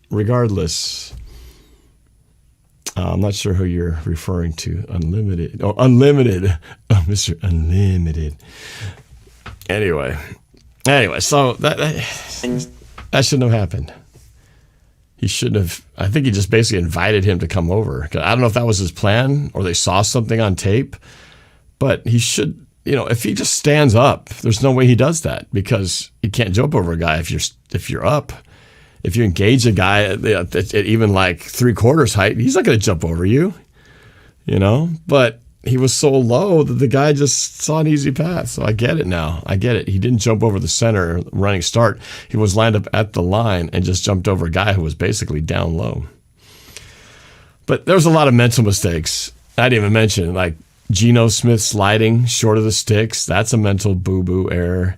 Speaker 1: regardless. I'm not sure who you're referring to. Unlimited. Oh, Unlimited. Oh, Mr. Unlimited. Anyway, so that shouldn't have happened. He shouldn't have. I think he just basically invited him to come over. I don't know if that was his plan or they saw something on tape, but he should. If he just stands up, there's no way he does that because you can't jump over a guy if you're up. if you engage a guy at even like 3/4 height, he's not going to jump over you, But he was so low that the guy just saw an easy path. So I get it now. I get it. He didn't jump over the center running start. He was lined up at the line and just jumped over a guy who was basically down low. But there was a lot of mental mistakes. I didn't even mention, like Geno Smith sliding short of the sticks. That's a mental boo-boo error.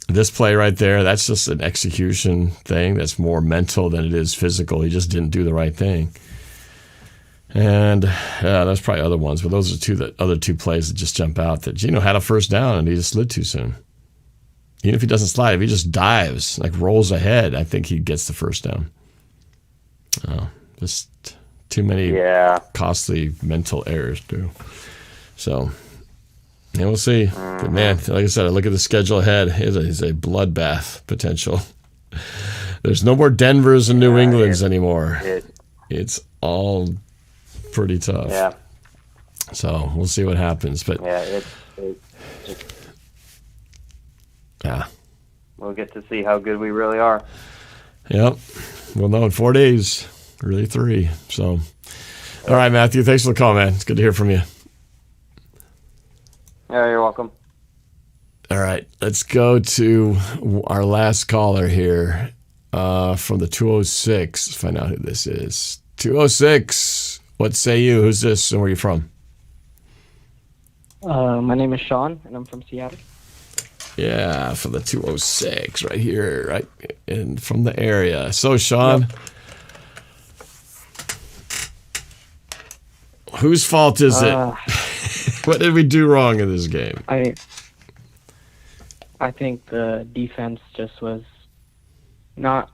Speaker 1: This play right there, that's just an execution thing that's more mental than it is physical. He just didn't do the right thing. And there's probably other ones, but those are the other two plays that just jump out, that Geno had a first down and he just slid too soon. Even if he doesn't slide, if he just dives, like rolls ahead, I think he gets the first down. Just too many costly mental errors too. So, we'll see. But man, like I said, I look at the schedule ahead. It's a bloodbath potential. There's no more Denvers and New Englands anymore. It's all pretty tough.
Speaker 12: Yeah.
Speaker 1: So we'll see what happens. But
Speaker 12: we'll get to see how good we really are.
Speaker 1: Yep. We'll know in 4 days. Really 3. So, all right, Matthew. Thanks for the call, man. It's good to hear from you.
Speaker 12: Yeah, you're welcome.
Speaker 1: All right, let's go to our last caller here from the 206. Let's find out who this is. 206. What say you? Who's this and where are you from?
Speaker 13: My name is Sean, and I'm from Seattle.
Speaker 1: Yeah, from the 206 right here, right in from the area. So, Sean, whose fault is it? What did we do wrong in this game?
Speaker 13: I think the defense just was not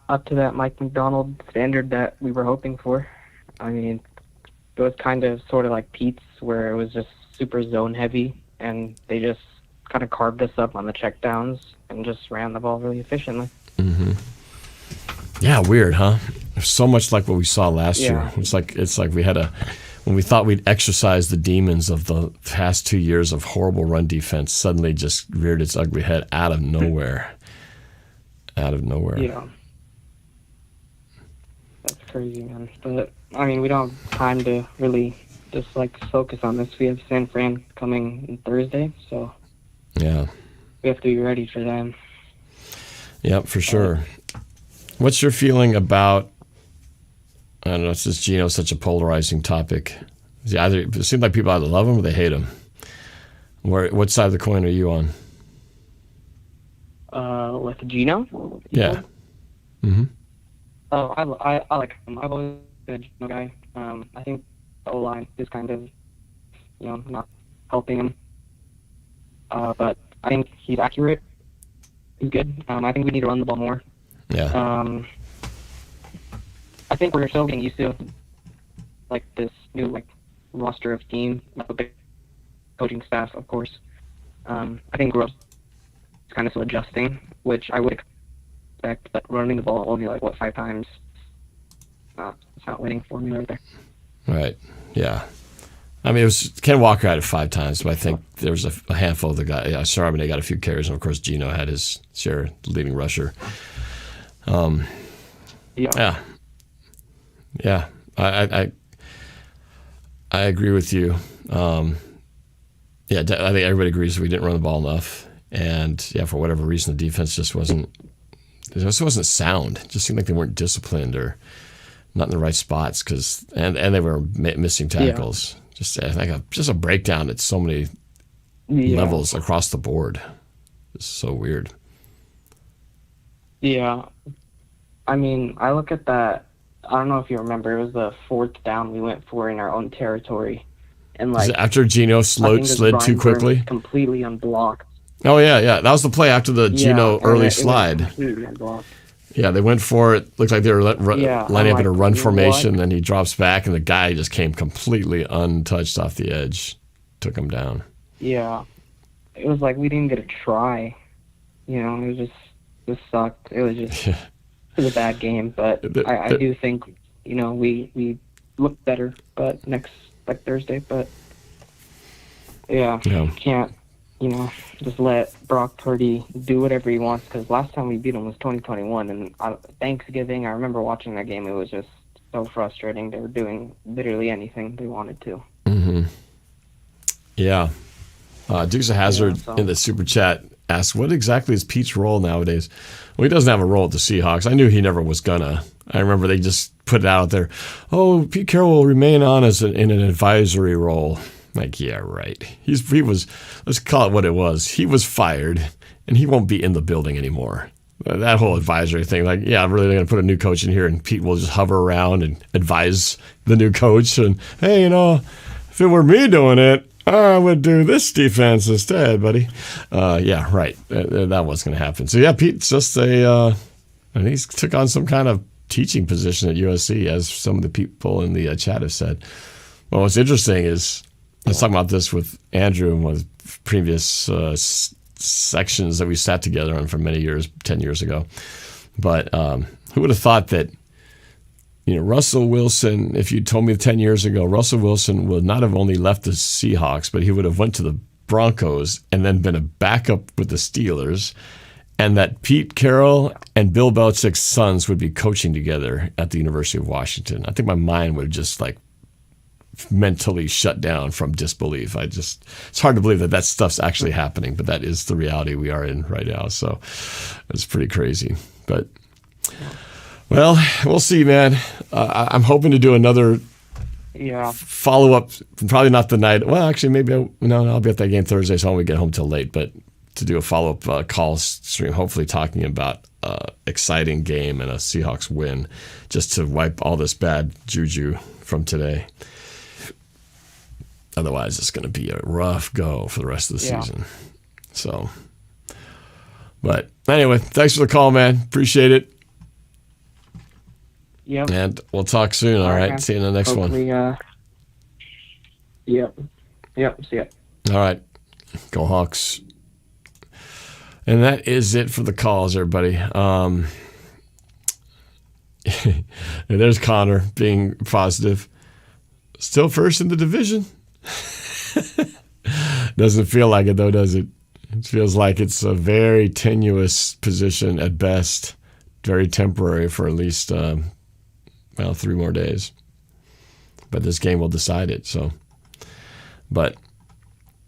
Speaker 13: up to that Mike McDonald standard that we were hoping for. I mean, it was kind of sort of like Pete's, where it was just super zone heavy, and they just kind of carved us up on the checkdowns and just ran the ball really efficiently.
Speaker 1: Mm-hmm. Yeah, weird, huh? So much like what we saw last year. It's like we had when we thought we'd exercise the demons of the past 2 years of horrible run defense, suddenly just reared its ugly head out of nowhere. Out of nowhere.
Speaker 13: Yeah. That's crazy, man. But, I mean, we don't have time to really just, focus on this. We have San Fran coming Thursday, so
Speaker 1: yeah,
Speaker 13: we have to be ready for them.
Speaker 1: Yep, for sure. What's your feeling about, I don't know, since Geno's such a polarizing topic, it seems like people either love him or they hate him. What side of the coin are you on?
Speaker 13: With Geno?
Speaker 1: Yeah. Mm-hmm.
Speaker 13: Oh, I like him. I've always been a Geno guy. I think the O-line is kind of, not helping him. But I think he's accurate. He's good. I think we need to run the ball more.
Speaker 1: Yeah.
Speaker 13: I think we're still getting used to this new roster of team, a big coaching staff, of course. I think we're kind of still adjusting, which I would expect. But running the ball only 5 times? It's not winning for me right there.
Speaker 1: Right. Yeah. I mean, it was Ken Walker had it 5 times, but I think there was a handful of the guys. Yeah, Charbonnet got a few carries, and of course Geno had his share, leading rusher. Yeah. I agree with you. I think everybody agrees we didn't run the ball enough, and for whatever reason, the defense just wasn't sound. It just seemed like they weren't disciplined or not in the right spots and they were missing tackles. Yeah. Just a breakdown at so many levels across the board. It's so weird.
Speaker 13: Yeah. I mean, I look at that. I don't know if you remember. It was the 4th down we went for in our own territory. And
Speaker 1: after Geno slid too quickly?
Speaker 13: Completely unblocked.
Speaker 1: Oh, yeah. That was the play after the Geno early slide.
Speaker 13: Completely unblocked.
Speaker 1: Yeah, they went for it. Looked like they were lining up in a run formation. Then he drops back, and the guy just came completely untouched off the edge. Took him down.
Speaker 13: Yeah. It was we didn't get a try. It was just sucked. It was just it was a bad game. But I do think, we look better but next Thursday. But, can't just let Brock Purdy do whatever he wants, because last time we beat him was 2021, and Thanksgiving, I remember watching that game. It was just so frustrating. They were doing literally anything they wanted to.
Speaker 1: Mm-hmm. Yeah. Dukes of Hazzard
Speaker 13: so-
Speaker 1: in the super chat asked, what exactly is Pete's role nowadays? Well, he doesn't have a role at the Seahawks. I knew he never was gonna. I remember they just put it out there. Oh, Pete Carroll will remain on as in an advisory role. Like, yeah, right. He was, let's call it what it was. He was fired, and he won't be in the building anymore. That whole advisory thing, like, yeah, I'm really going to put a new coach in here, and Pete will just hover around and advise the new coach. And, hey, if it were me doing it, I would do this defense instead, buddy. Yeah, right. That was going to happen. So, yeah, Pete's just he took on some kind of teaching position at USC, as some of the people in the chat have said. Well, what's interesting is, I was talking about this with Andrew in one of the previous sections that we sat together on for many years, 10 years ago. But who would have thought that, Russell Wilson, if you told me 10 years ago, Russell Wilson would not have only left the Seahawks, but he would have went to the Broncos and then been a backup with the Steelers, and that Pete Carroll and Bill Belichick's sons would be coaching together at the University of Washington. I think my mind would have just mentally shut down from disbelief. It's hard to believe that stuff's actually happening, but that is the reality we are in right now. So it's pretty crazy. But, well, we'll see, man. I'm hoping to do another follow-up, probably not the night. Well, actually, maybe I'll be at that game Thursday, so I won't get home till late, but to do a follow-up call stream, hopefully talking about exciting game and a Seahawks win, just to wipe all this bad juju from today. Otherwise, it's going to be a rough go for the rest of the season. So, but anyway, thanks for the call, man. Appreciate it.
Speaker 13: Yep.
Speaker 1: And we'll talk soon, all right?
Speaker 13: Man.
Speaker 1: See you in the next one.
Speaker 13: Yep. See ya.
Speaker 1: All right. Go Hawks. And that is it for the calls, everybody. There's Connor being positive. Still first in the division. Doesn't feel like it, though, does it? It feels like it's a very tenuous position at best, very temporary for at least 3 more days. But this game will decide it. So, but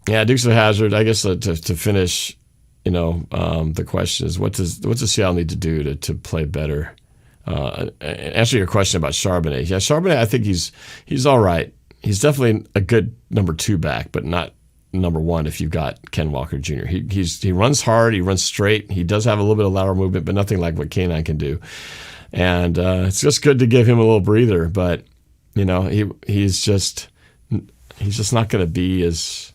Speaker 1: yeah, Dukes of Hazzard. I guess to finish, the question is, what's the Seattle need to do to play better? Answer your question about Charbonnet. Yeah, Charbonnet, I think he's all right. He's definitely a good number 2 back, but not number 1 if you've got Ken Walker Jr. He runs hard, he runs straight. He does have a little bit of lateral movement, but nothing like what K9 can do. And it's just good to give him a little breather. But he's just not going to be as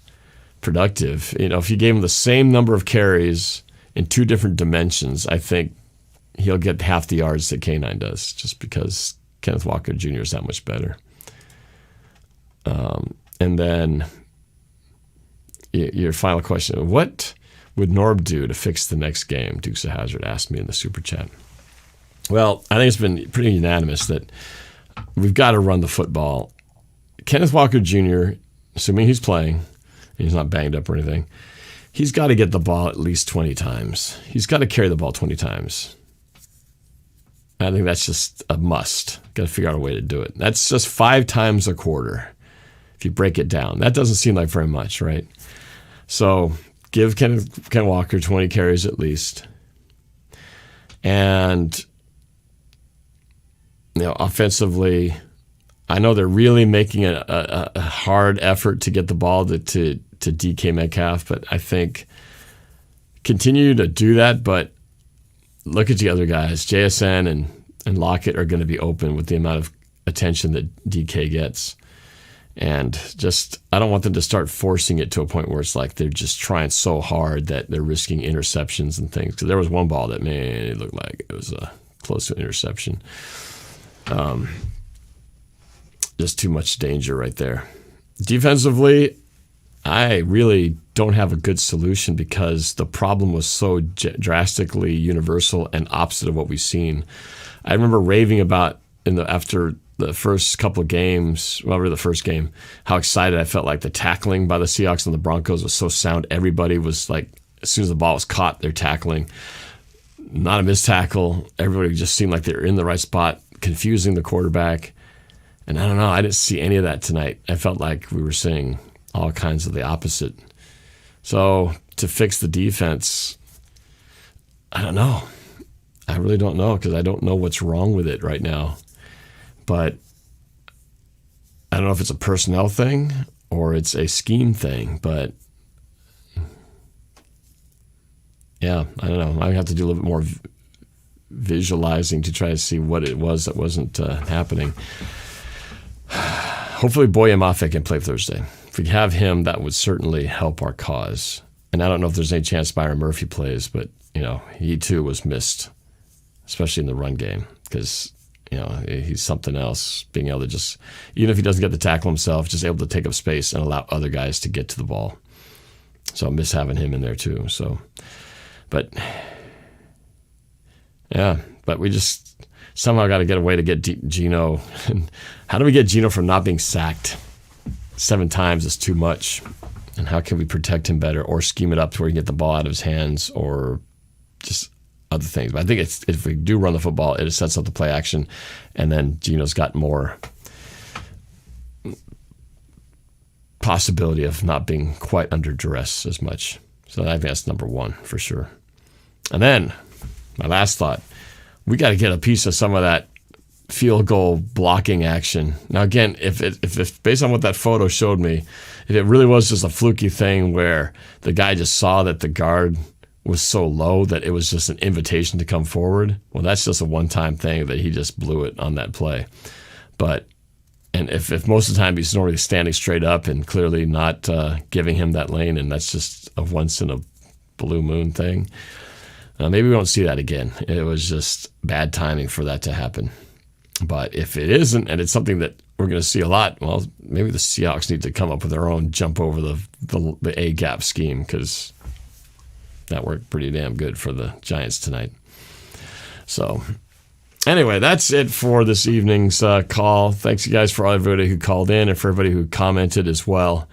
Speaker 1: productive. If you gave him the same number of carries in 2 different dimensions, I think he'll get half the yards that K9 does, just because Kenneth Walker Jr. is that much better. And then your final question, what would Norb do to fix the next game? Dukes of Hazzard asked me in the super chat. Well, I think it's been pretty unanimous that we've got to run the football. Kenneth Walker Jr., assuming he's playing, and he's not banged up or anything, he's got to get the ball at least 20 times. He's got to carry the ball 20 times. I think that's just a must. Got to figure out a way to do it. That's just 5 times a quarter. If you break it down, that doesn't seem like very much, right? So give Ken Walker 20 carries at least. And, offensively, I know they're really making a hard effort to get the ball to DK Metcalf, but I think continue to do that, but look at the other guys. JSN and Lockett are going to be open with the amount of attention that DK gets. And I don't want them to start forcing it to a point where it's like they're just trying so hard that they're risking interceptions and things. Because there was one ball that, man, it looked like it was close to an interception. Just too much danger right there. Defensively, I really don't have a good solution because the problem was so drastically universal and opposite of what we've seen. I remember raving about after the first couple of games, well, really the first game, how excited I felt. Like the tackling by the Seahawks and the Broncos was so sound. Everybody was like, as soon as the ball was caught, they're tackling. Not a missed tackle. Everybody just seemed like they were in the right spot, confusing the quarterback. And I don't know, I didn't see any of that tonight. I felt like we were seeing all kinds of the opposite. So to fix the defense, I don't know. I really don't know, because I don't know what's wrong with it right now. But I don't know if it's a personnel thing or it's a scheme thing. But yeah, I don't know. I have to do a little bit more visualizing to try to see what it was that wasn't happening. Hopefully Boye Mafe can play Thursday. If we have him, that would certainly help our cause. And I don't know if there's any chance Byron Murphy plays, but, he too was missed, especially in the run game, because, he's something else, being able to just, even if he doesn't get the tackle himself, just able to take up space and allow other guys to get to the ball. So I miss having him in there too. So, but we just somehow got to get a way to get Geno. How do we get Geno from not being sacked 7 times is too much? And how can we protect him better or scheme it up to where he can get the ball out of his hands or just other things? But I think if we do run the football, it sets up the play action, and then Geno's got more possibility of not being quite under duress as much. So I think that's number 1 for sure. And then my last thought, we got to get a piece of some of that field goal blocking action. Now, again, if based on what that photo showed me, if it really was just a fluky thing where the guy just saw that the guard was so low that it was just an invitation to come forward, well, that's just a one-time thing that he just blew it on that play. And if most of the time he's normally standing straight up and clearly not giving him that lane, and that's just a once in a blue moon thing, maybe we won't see that again. It was just bad timing for that to happen. But if it isn't, and it's something that we're going to see a lot, well, maybe the Seahawks need to come up with their own jump over the A-gap scheme, because that worked pretty damn good for the Giants tonight. So anyway, that's it for this evening's call. Thanks, you guys, for everybody who called in and for everybody who commented as well.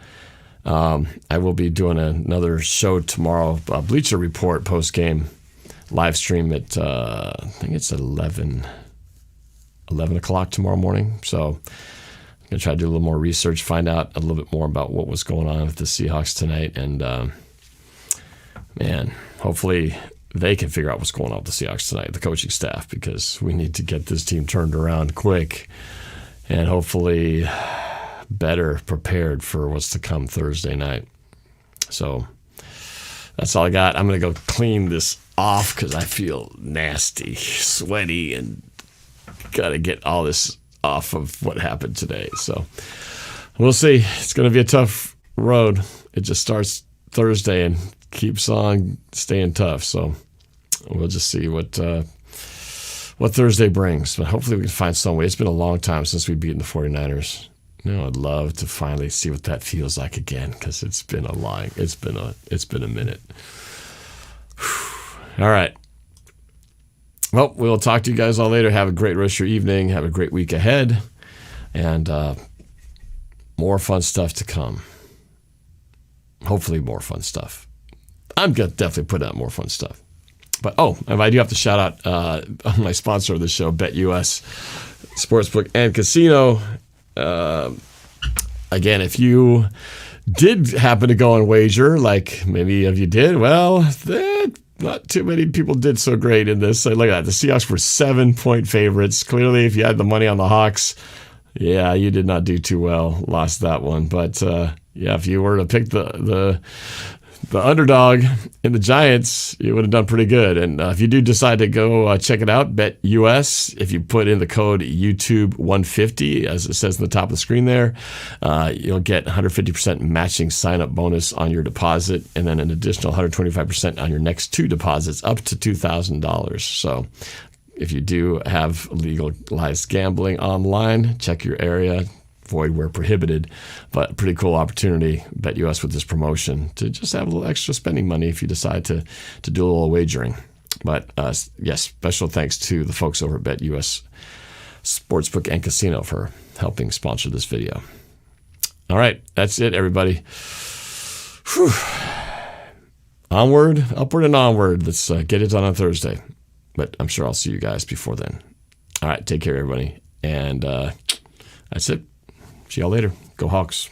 Speaker 1: I will be doing another show tomorrow, Bleacher Report post-game live stream at, I think it's 11 o'clock tomorrow morning. So I'm going to try to do a little more research, find out a little bit more about what was going on with the Seahawks tonight. And, man, hopefully they can figure out what's going on with the Seahawks tonight, the coaching staff, because we need to get this team turned around quick and hopefully better prepared for what's to come Thursday night. So that's all I got. I'm going to go clean this off because I feel nasty, sweaty, and got to get all this off of what happened today. So we'll see. It's going to be a tough road. It just starts Thursday and keeps on staying tough. So we'll just see what Thursday brings. But hopefully we can find some way. It's been a long time since we've beaten the 49ers. I'd love to finally see what that feels like again, because it's been a minute. Whew. All right. Well, we'll talk to you guys all later. Have a great rest of your evening. Have a great week ahead. And more fun stuff to come. Hopefully more fun stuff. I'm going to definitely put out more fun stuff. But, I do have to shout out my sponsor of the show, BetUS Sportsbook and Casino. Again, if you did happen to go and wager, like many of you did, well, not too many people did so great in this. Look at that. The Seahawks were 7-point favorites. Clearly, if you had the money on the Hawks, yeah, you did not do too well. Lost that one. But, if you were to pick the underdog in the Giants, you would have done pretty good. And if you do decide to go check it out, BetUS, if you put in the code YouTube150, as it says on the top of the screen there, you'll get 150% matching sign-up bonus on your deposit, and then an additional 125% on your next 2 deposits, up to $2,000. So if you do have legalized gambling online, check your area. Void where prohibited, but pretty cool opportunity, BetUS, with this promotion to just have a little extra spending money if you decide to do a little wagering. But yes, special thanks to the folks over at BetUS Sportsbook and Casino for helping sponsor this video. All right, that's it, everybody. Whew. Onward, upward, and onward. Let's get it done on Thursday. But I'm sure I'll see you guys before then. All right, take care, everybody. And that's it. See y'all later. Go Hawks.